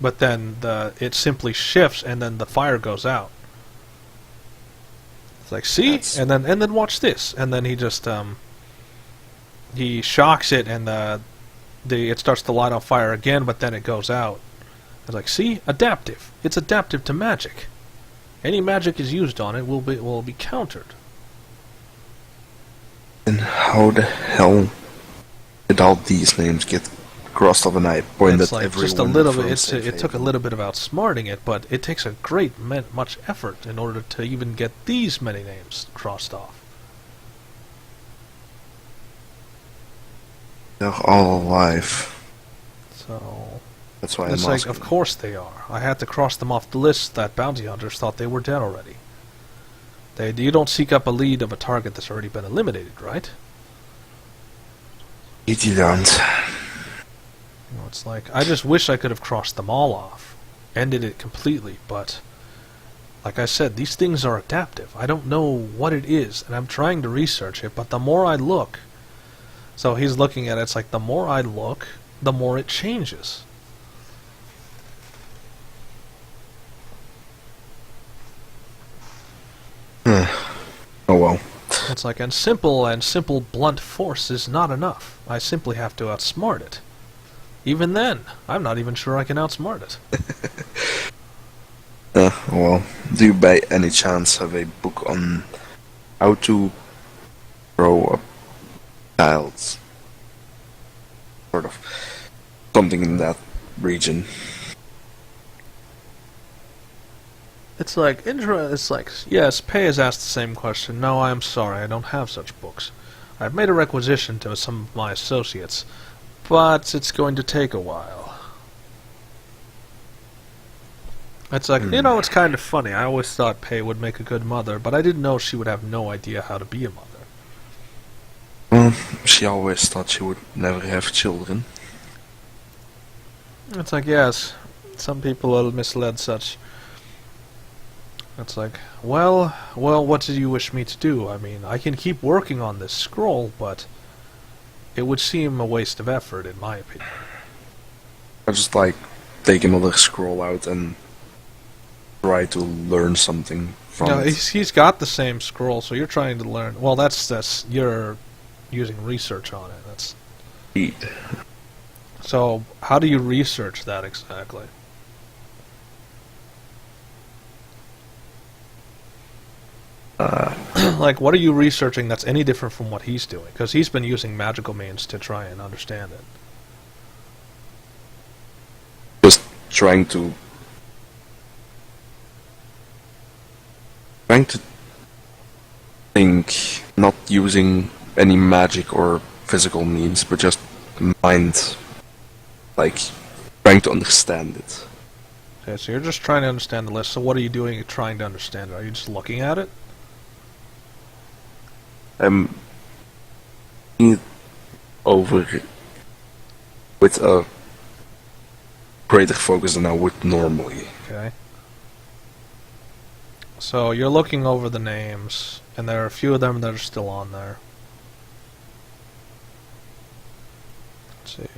Speaker 1: but then it simply shifts, and then the fire goes out. It's like, see, and then watch this, and then he just he shocks it, and it starts to light on fire again, but then it goes out. It's like, see, adaptive. It's adaptive to magic. Any magic is used on it will be countered.
Speaker 2: And how the hell did all these names get crossed off? And I pointed
Speaker 1: It's like
Speaker 2: everyone
Speaker 1: just a little
Speaker 2: from
Speaker 1: bit.
Speaker 2: Saint
Speaker 1: It took a
Speaker 2: Haven.
Speaker 1: little bit of outsmarting it, but it takes a much effort in order to even get these many names crossed off.
Speaker 2: They're all alive.
Speaker 1: So
Speaker 2: That's why I'm
Speaker 1: it's like,
Speaker 2: asking.
Speaker 1: of course they are. I had to cross them off the list that bounty hunters thought they were dead already. You don't seek up a lead of a target that's already been eliminated, right?
Speaker 2: You don't.
Speaker 1: You know, it's like, I just wish I could have crossed them all off, ended it completely, but like I said, these things are adaptive. I don't know what it is, and I'm trying to research it, but the more I look... So he's looking at it, it's like, the more I look, the more it changes.
Speaker 2: Oh well.
Speaker 1: It's like, and simple blunt force is not enough. I simply have to outsmart it. Even then, I'm not even sure I can outsmart it.
Speaker 2: Well, do you by any chance have a book on how to grow up child's? Sort of something in that region.
Speaker 1: It's like, yes, Pei has asked the same question. No, I am sorry, I don't have such books. I've made a requisition to some of my associates, but it's going to take a while. It's like, you know, it's kind of funny. I always thought Pei would make a good mother, but I didn't know she would have no idea how to be a mother.
Speaker 2: Well, she always thought she would never have children.
Speaker 1: It's like, yes, some people will misled such. It's like, well, what do you wish me to do? I mean, I can keep working on this scroll, but it would seem a waste of effort, in my opinion.
Speaker 2: I just like take another scroll out and try to learn something from
Speaker 1: No,
Speaker 2: it.
Speaker 1: he's got the same scroll, so you're trying to learn. Well, that's you're using research on it. That's
Speaker 2: Eat.
Speaker 1: so. How do you research that exactly? Like, what are you researching that's any different from what he's doing? Because he's been using magical means to try and understand it.
Speaker 2: Just trying to think, not using any magic or physical means, but just mind, like trying to understand it.
Speaker 1: Okay, so you're just trying to understand the list. So what are you doing trying to understand it? Are you just looking at it?
Speaker 2: I'm looking it over with a greater focus than I would normally.
Speaker 1: Okay. So you're looking over the names, and there are a few of them that are still on there. Let's see.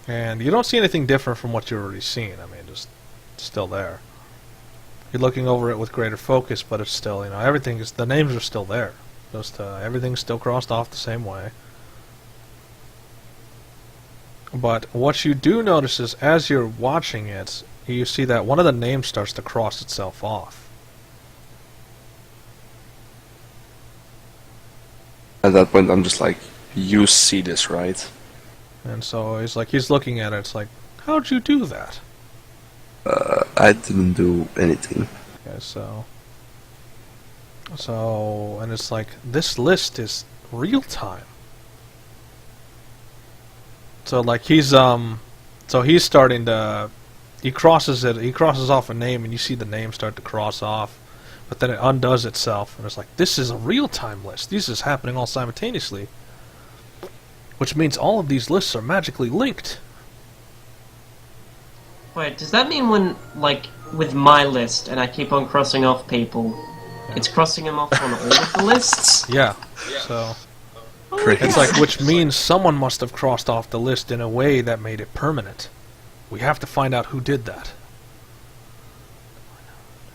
Speaker 1: And you don't see anything different from what you've already seen. I mean, just still there. You're looking over it with greater focus, but it's still, you know, everything is, the names are still there. Just everything's still crossed off the same way. But what you do notice is, as you're watching it, you see that one of the names starts to cross itself off.
Speaker 2: At that point, I'm just like, you see this, right?
Speaker 1: And so he's looking at it, it's like, how'd you do that?
Speaker 2: I didn't do anything.
Speaker 1: Okay, and it's like, this list is real time. So like he's starting to, he crosses off a name, and you see the name start to cross off, but then it undoes itself, and it's like, this is a real time list. This is happening all simultaneously, which means all of these lists are magically linked.
Speaker 3: Wait, does that mean when, like, with my list, and I keep on crossing off people, it's crossing them off on all of the lists?
Speaker 1: Yeah. So
Speaker 2: Great.
Speaker 1: it's like, which means someone must have crossed off the list in a way that made it permanent. We have to find out who did that.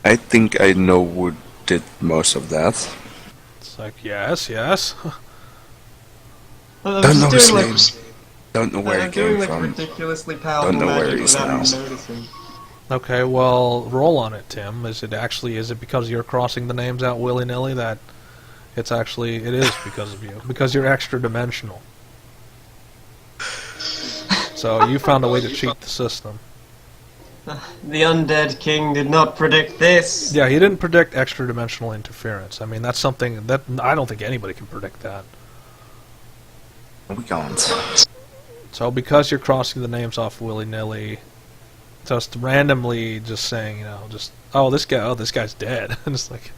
Speaker 2: I think I know who did most of that.
Speaker 1: It's like, yes.
Speaker 3: I
Speaker 2: Don't know his
Speaker 3: doing,
Speaker 2: name. Don't know where he came
Speaker 3: like
Speaker 2: from.
Speaker 3: ridiculously powerful
Speaker 2: Don't know where
Speaker 3: magic
Speaker 2: he is
Speaker 3: without
Speaker 2: now.
Speaker 3: even noticing.
Speaker 1: Okay, well, roll on it, Tim. Is it because you're crossing the names out willy-nilly that it is because of you? Because you're extra dimensional. So you found a way to cheat the system.
Speaker 3: The undead king did not predict this.
Speaker 1: Yeah, he didn't predict extra dimensional interference. I mean, that's something that I don't think anybody can predict that.
Speaker 2: We can't.
Speaker 1: So because you're crossing the names off willy-nilly, just randomly just saying, you know, just, this guy's dead. And it's like,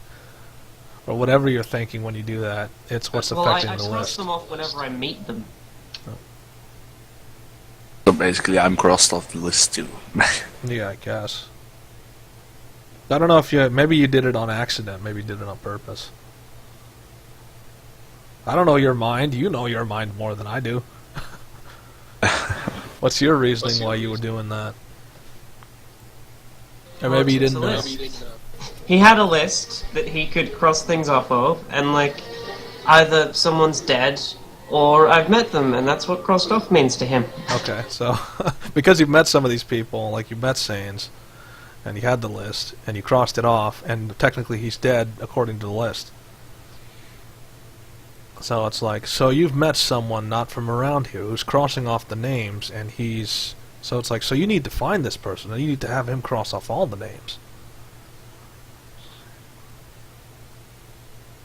Speaker 1: or whatever you're thinking when you do that, it's what's affecting
Speaker 3: I
Speaker 1: the
Speaker 3: cross
Speaker 1: list.
Speaker 3: them off whenever I meet them.
Speaker 2: So basically, I'm crossed off the list too.
Speaker 1: Yeah, I guess. I don't know if maybe you did it on accident, maybe you did it on purpose. I don't know your mind. You know your mind more than I do. What's your reasoning why you were doing that? Or maybe you didn't know.
Speaker 3: He had a list that he could cross things off of, and like, either someone's dead, or I've met them, and that's what crossed off means to him.
Speaker 1: Okay, so because you've met some of these people, like you met Sains, and you had the list, and you crossed it off, and technically he's dead according to the list. So it's like, so you've met someone not from around here who's crossing off the names, and so it's like, so you need to find this person, and you need to have him cross off all the names.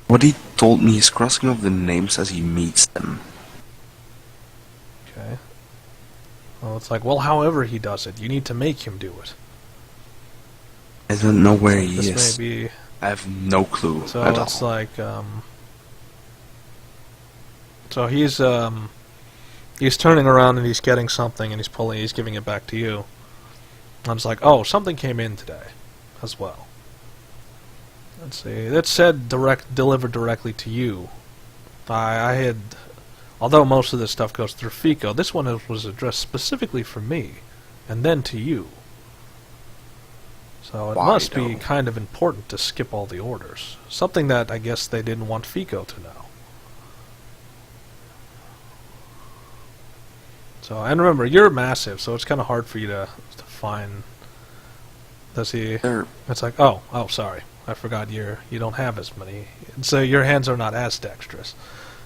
Speaker 2: What he told me, he's crossing off the names as he meets them.
Speaker 1: Okay. Well, it's like, well, however he does it, you need to make him do it.
Speaker 2: I don't know where he
Speaker 1: This
Speaker 2: is.
Speaker 1: may be...
Speaker 2: I have no clue
Speaker 1: So
Speaker 2: at
Speaker 1: it's
Speaker 2: all.
Speaker 1: like, so he's turning around and he's getting something and he's giving it back to you. And it's like, oh, something came in today as well. Let's see. That said delivered directly to you. I had, although most of this stuff goes through FICO, this one was addressed specifically for me, and then to you. So it
Speaker 2: Why,
Speaker 1: must be
Speaker 2: though?
Speaker 1: kind of important to skip all the orders. Something that I guess they didn't want FICO to know. So, and remember, you're massive, so it's kind of hard for you to find. Does he?
Speaker 2: There,
Speaker 1: It's like, oh, sorry. I forgot you don't have as many. So your hands are not as dexterous.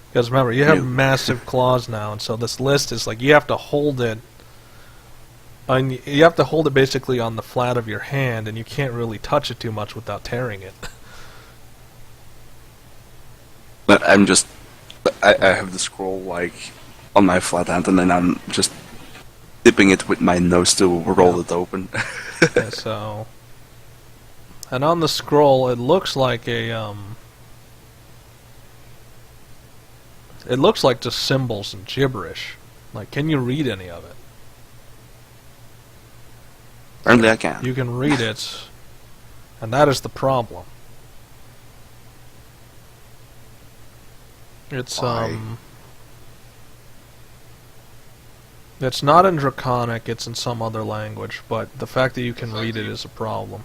Speaker 1: Because remember, you have massive claws now, and so this list is like you have to hold it. And you have to hold it basically on the flat of your hand, and you can't really touch it too much without tearing it.
Speaker 2: But I have the scroll like on my flat hand, and then I'm just dipping it with my nose to roll it open.
Speaker 1: Yeah, so, and on the scroll, it looks like a it looks like just symbols and gibberish. Like, can you read any of it?
Speaker 2: Apparently, I can.
Speaker 1: You can read it, and that is the problem. It's
Speaker 2: Why?
Speaker 1: It's not in Draconic, it's in some other language, but the fact that you can read it is a problem.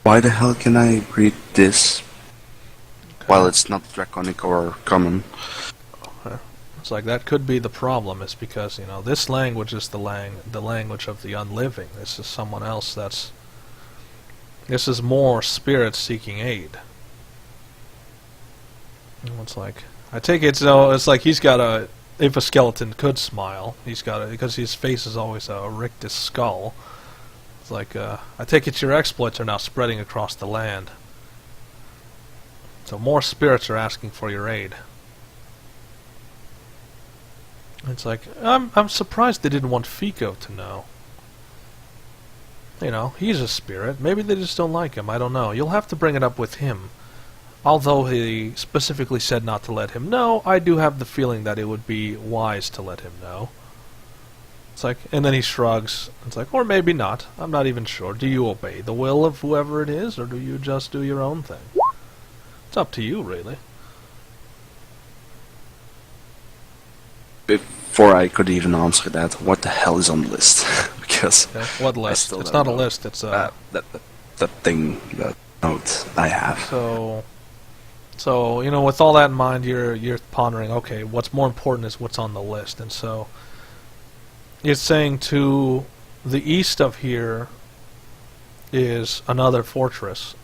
Speaker 2: Why the hell can I read this while it's not draconic or common?
Speaker 1: It's like that could be the problem, is because, you know, this language is the language of the unliving. This is someone else this is more spirits seeking aid. It's like, I take it, so it's like he's got if a skeleton could smile, he's got because his face is always a rictus skull. It's like, I take it your exploits are now spreading across the land. So more spirits are asking for your aid. It's like, I'm surprised they didn't want Fico to know. You know, he's a spirit. Maybe they just don't like him. I don't know. You'll have to bring it up with him. Although he specifically said not to let him know, I do have the feeling that it would be wise to let him know. It's like, and then he shrugs. It's like, or maybe not. I'm not even sure. Do you obey the will of whoever it is, or do you just do your own thing? It's up to you, really.
Speaker 2: Before I could even answer that, what the hell is on the list? Because
Speaker 1: Okay. What list?
Speaker 2: still
Speaker 1: It's
Speaker 2: don't
Speaker 1: not a
Speaker 2: know.
Speaker 1: list. It's a
Speaker 2: that thing, that note I have.
Speaker 1: So you know, with all that in mind, you're pondering. Okay, what's more important is what's on the list, and so it's saying to the east of here is another fortress.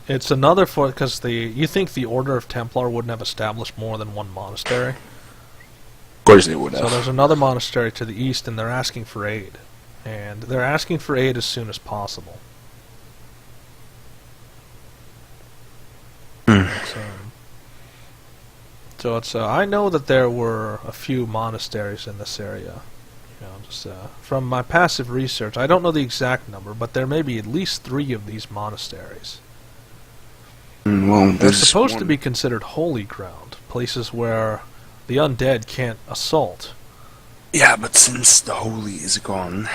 Speaker 1: It's another fort because you think the Order of Templar wouldn't have established more than one monastery.
Speaker 2: Of course they would have.
Speaker 1: So there's another monastery to the east, and they're asking for aid, and they're asking for aid as soon as possible. So it's I know that there were a few monasteries in this area. You know, just from my passive research, I don't know the exact number, but there may be at least 3 of these monasteries.
Speaker 2: Well,
Speaker 1: They're
Speaker 2: this
Speaker 1: supposed to
Speaker 2: one-
Speaker 1: be considered holy ground, places where the undead can't assault.
Speaker 2: Yeah, but since the holy is gone,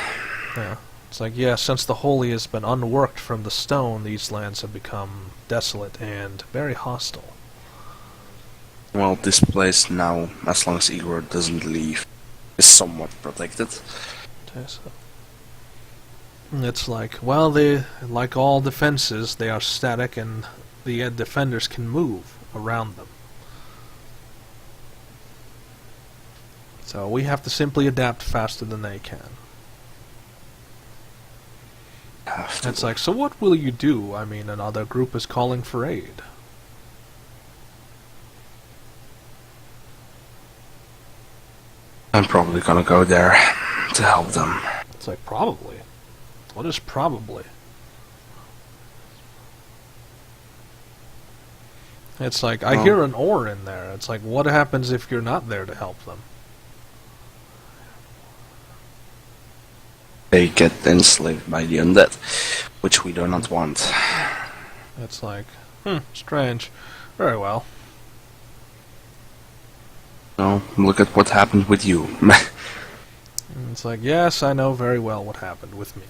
Speaker 1: Yeah. It's like, yeah, since the holy has been unworked from the stone, these lands have become desolate and very hostile.
Speaker 2: well, this place now, as long as Igor doesn't leave, is somewhat protected.
Speaker 1: Okay, so it's like, well, like all defenses, they are static, and the defenders can move around them. So we have to simply adapt faster than they can.
Speaker 2: Have to.
Speaker 1: It's like, so what will you do? I mean, another group is calling for aid.
Speaker 2: I'm probably gonna go there to help them.
Speaker 1: It's like, probably. What is probably? It's like, I hear an or in there. It's like, what happens if you're not there to help them?
Speaker 2: They get enslaved by the undead, which we do not want.
Speaker 1: It's like, strange. Very well.
Speaker 2: No, look at what happened with you.
Speaker 1: And it's like, yes, I know very well what happened with me.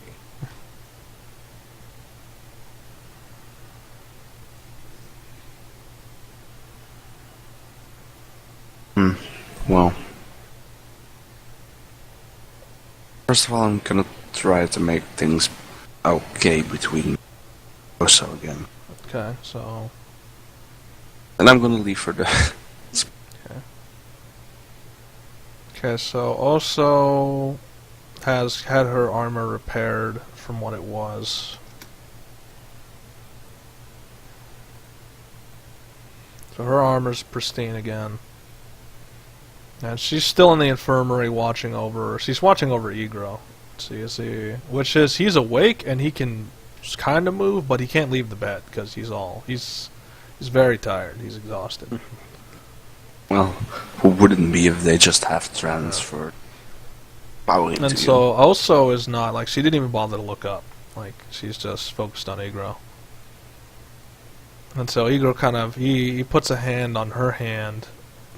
Speaker 2: Well, first of all, I'm gonna try to make things okay between Oso again.
Speaker 1: Okay, so...
Speaker 2: And I'm gonna leave for the...
Speaker 1: Okay, so also has had her armor repaired from what it was. So her armor's pristine again. And she's still in the infirmary watching over... She's watching over Egro. Which is, he's awake and he can kind of move, but he can't leave the bed because he's very tired. He's exhausted.
Speaker 2: Well, who wouldn't be if they just have transferred power into
Speaker 1: And so Oso is not, like, she didn't even bother to look up. Like, she's just focused on Egro. And so Egro kind of, he puts a hand on her hand,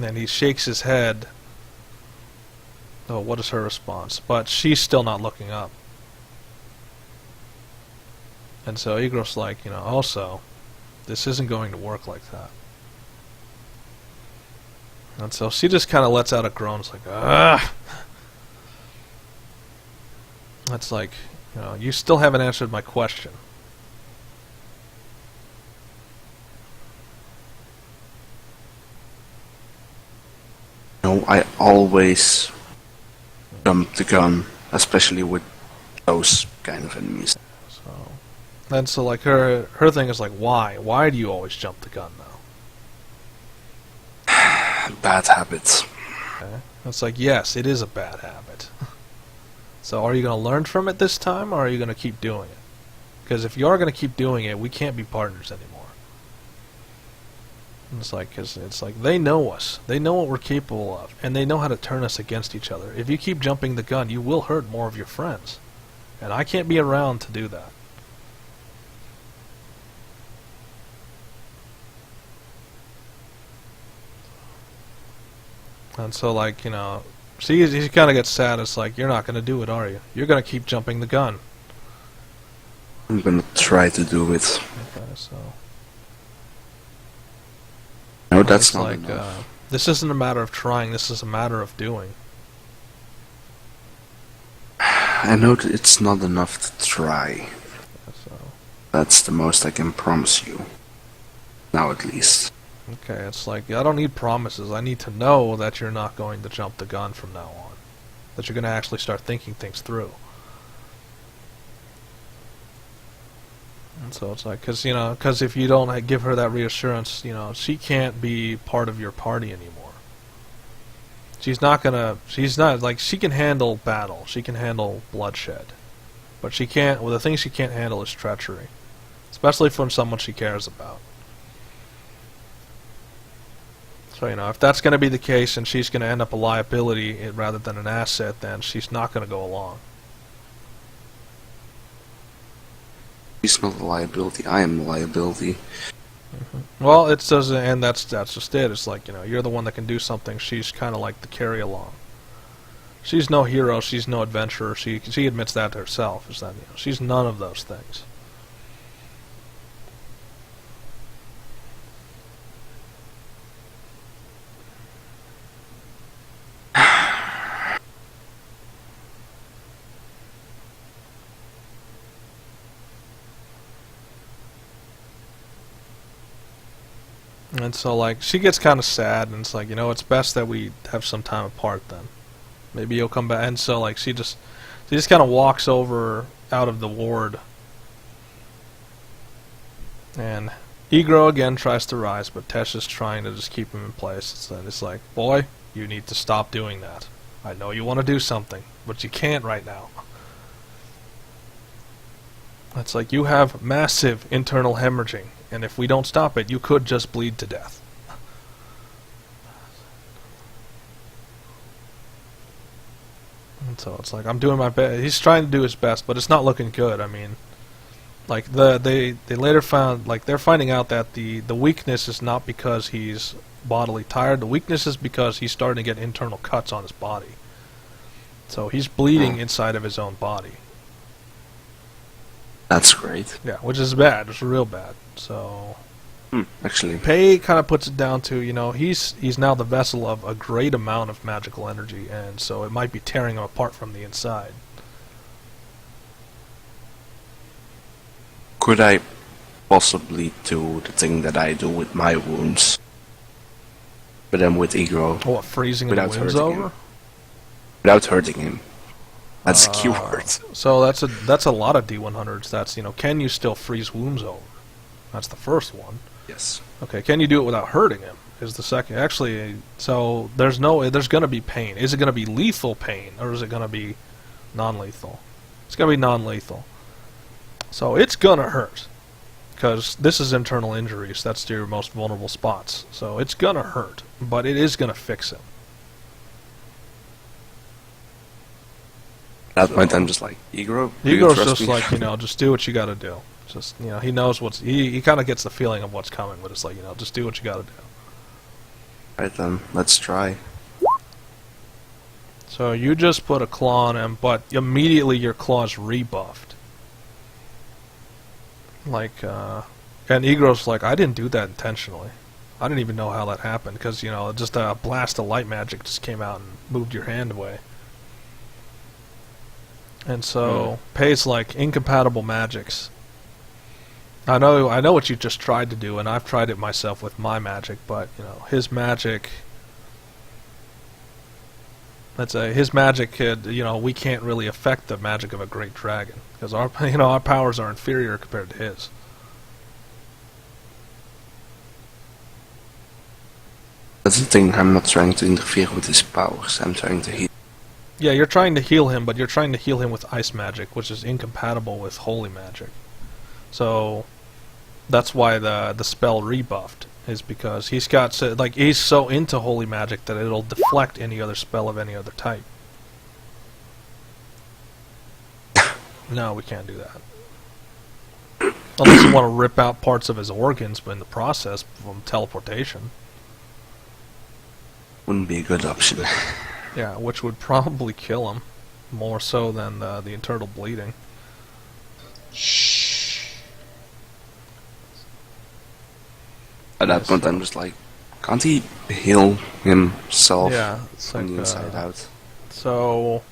Speaker 1: and he shakes his head. Oh, what is her response? But she's still not looking up. And so Egro's like, also, this isn't going to work like that. And so she just kind of lets out a groan. It's like, ah! That's like, you still haven't answered my question.
Speaker 2: No, I always jump the gun, especially with those kind of enemies.
Speaker 1: And so, like, her thing is like, why? Why do you always jump the gun now?
Speaker 2: Bad habits.
Speaker 1: Okay. It's like, yes, it is a bad habit. So are you going to learn from it this time, or are you going to keep doing it? Because if you are going to keep doing it, we can't be partners anymore. And it's like, cause it's like, they know us. They know what we're capable of, and they know how to turn us against each other. If you keep jumping the gun, you will hurt more of your friends. And I can't be around to do that. And so, like, see, he kind of gets sad. It's like, you're not going to do it, are you? You're going to keep jumping the gun.
Speaker 2: I'm gonna try to do it.
Speaker 1: Okay, so...
Speaker 2: No, that's not
Speaker 1: like,
Speaker 2: enough.
Speaker 1: this isn't a matter of trying, this is a matter of doing.
Speaker 2: I know that it's not enough to try.
Speaker 1: Yeah, so.
Speaker 2: That's the most I can promise you. Now at least.
Speaker 1: Okay, it's like, I don't need promises. I need to know that you're not going to jump the gun from now on. That you're going to actually start thinking things through. And so it's like, because if you don't give her that reassurance, she can't be part of your party anymore. She's not, like, she can handle battle. She can handle bloodshed. But she can't, the thing she can't handle is treachery. Especially from someone she cares about. So, if that's going to be the case and she's going to end up a liability rather than an asset, then she's not going to go along.
Speaker 2: She's not a liability, I am a liability.
Speaker 1: Mm-hmm. Well, it doesn't, and that's just it. It's like, you're the one that can do something. She's kind of like the carry along. She's no hero, she's no adventurer. She admits that to herself, is that, she's none of those things. And so, like, she gets kind of sad, and it's like, it's best that we have some time apart then. Maybe you'll come back. And so, like, she just kind of walks over out of the ward. And Egro again tries to rise, but Tesh is trying to just keep him in place. It's like, boy, you need to stop doing that. I know you want to do something, but you can't right now. It's like, you have massive internal hemorrhaging. And if we don't stop it, you could just bleed to death. And so it's like, I'm doing my best. He's trying to do his best, but it's not looking good. I mean, like, they later found, like, they're finding out that the weakness is not because he's bodily tired. The weakness is because he's starting to get internal cuts on his body. So he's bleeding inside of his own body.
Speaker 2: That's great.
Speaker 1: Yeah, which is bad. It's real bad. So,
Speaker 2: actually,
Speaker 1: Pei kind of puts it down to, he's now the vessel of a great amount of magical energy, and so it might be tearing him apart from the inside.
Speaker 2: Could I possibly do the thing that I do with my wounds, but then with Egro?
Speaker 1: What, freezing the
Speaker 2: Without
Speaker 1: wounds
Speaker 2: hurting
Speaker 1: over?
Speaker 2: him. Without hurting him. That's a keyword.
Speaker 1: So that's a lot of D100s. That's, can you still freeze wounds over? That's the first one.
Speaker 2: Yes.
Speaker 1: Okay, can you do it without hurting him? Is the second. Actually, so there's going to be pain. Is it going to be lethal pain, or is it going to be non-lethal? It's going to be non-lethal. So it's going to hurt, because this is internal injuries. That's your most vulnerable spots. So it's going to hurt, but it is going to fix him.
Speaker 2: At that point, I'm just like, Igro,
Speaker 1: Igor's just me? Like, just do what you gotta do. Just, he knows he kind of gets the feeling of what's coming, but it's like, just do what you gotta do.
Speaker 2: Right then, let's try.
Speaker 1: So you just put a claw on him, but immediately your claw's rebuffed. Like, and Igro's like, I didn't do that intentionally. I didn't even know how that happened, because, just a blast of light magic just came out and moved your hand away. And so, Pei's like, incompatible magics. I know what you just tried to do, and I've tried it myself with my magic, but, his magic... Let's say, his magic could, we can't really affect the magic of a great dragon, because our, our powers are inferior compared to his.
Speaker 2: That's the thing, I'm not trying to interfere with his powers, I'm trying to heal.
Speaker 1: Yeah, you're trying to heal him, but you're trying to heal him with ice magic, which is incompatible with holy magic. So that's why the spell rebuffed, is because he's so into holy magic that it'll deflect any other spell of any other type. No, we can't do that. Unless you want to rip out parts of his organs, but in the process from teleportation.
Speaker 2: Wouldn't be a good option.
Speaker 1: Yeah, which would probably kill him, more so than the internal bleeding.
Speaker 2: At that point, I'm just like, can't he heal himself
Speaker 1: from
Speaker 2: the inside out?
Speaker 1: So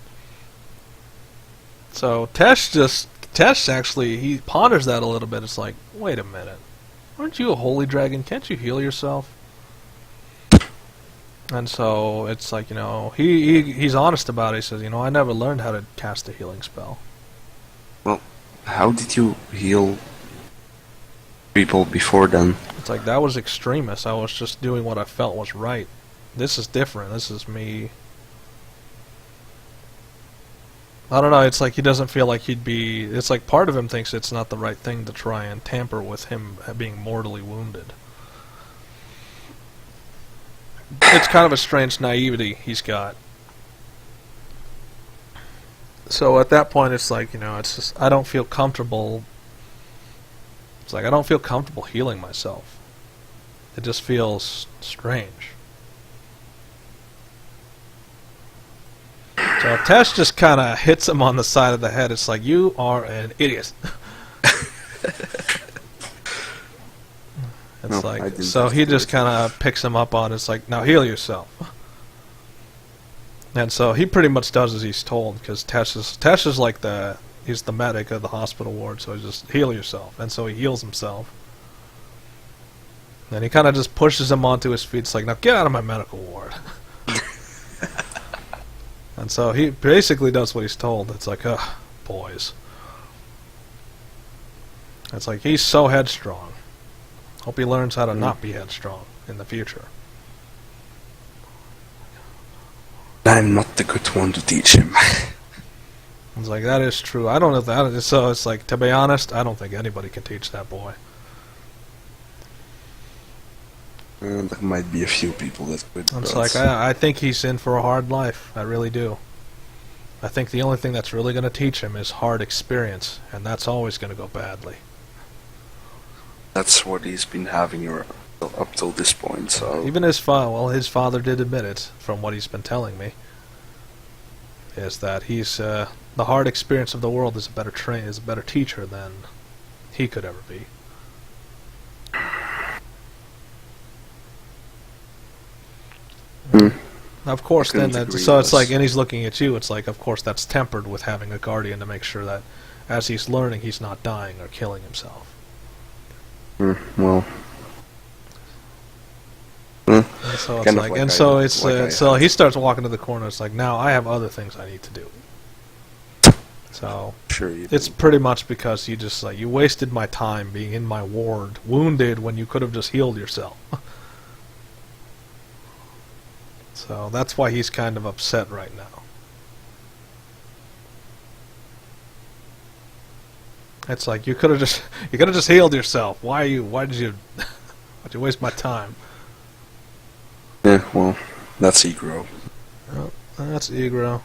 Speaker 1: Tesh actually, he ponders that a little bit. It's like, wait a minute, aren't you a holy dragon? Can't you heal yourself? And so it's like, he's honest about it. He says, I never learned how to cast a healing spell.
Speaker 2: Well, how did you heal people before then?
Speaker 1: It's like, that was extremist. I was just doing what I felt was right. This is different. This is me. I don't know, it's like he doesn't feel like he'd be... It's like part of him thinks it's not the right thing to try and tamper with him being mortally wounded. It's kind of a strange naivety he's got. So at that point it's like, it's just, I don't feel comfortable. It's like, I don't feel comfortable healing myself. It just feels strange. So Tesh just kind of hits him on the side of the head. It's like, you are an idiot. It's like, so he just kind of picks him up on it. It's like, now heal yourself. And so he pretty much does as he's told, because Tesh is like he's the medic of the hospital ward, so he just heal yourself. And so he heals himself. And he kind of just pushes him onto his feet. It's like, now get out of my medical ward. And so he basically does what he's told. It's like, ugh, boys. It's like, he's so headstrong. Hope he learns how to not be headstrong in the future.
Speaker 2: I'm not the good one to teach him.
Speaker 1: It's like, that is true. I don't know if that is... So it's like, to be honest, I don't think anybody can teach that boy.
Speaker 2: There might be a few people that could.
Speaker 1: It's like, I think he's in for a hard life. I really do. I think the only thing that's really going to teach him is hard experience, and that's always going to go badly.
Speaker 2: That's what he's been having up till this point, so...
Speaker 1: Even his father, well, his father did admit it, from what he's been telling me, is that he's, the hard experience of the world is a better teacher than he could ever be. Of course, then so it's like, and he's looking at you. It's like, of course, that's tempered with having a guardian to make sure that, as he's learning, he's not dying or killing himself.
Speaker 2: Well.
Speaker 1: And so it's like, so he starts walking to the corner. It's like, now I have other things I need to do. So
Speaker 2: Sure you
Speaker 1: it's
Speaker 2: do.
Speaker 1: pretty much because you just like you wasted my time being in my ward, wounded when you could have just healed yourself. So that's why he's kind of upset right now. It's like you could have just healed yourself. Why did you why'd you waste my time?
Speaker 2: Yeah, well, that's Egro.
Speaker 1: Oh, that's Egro.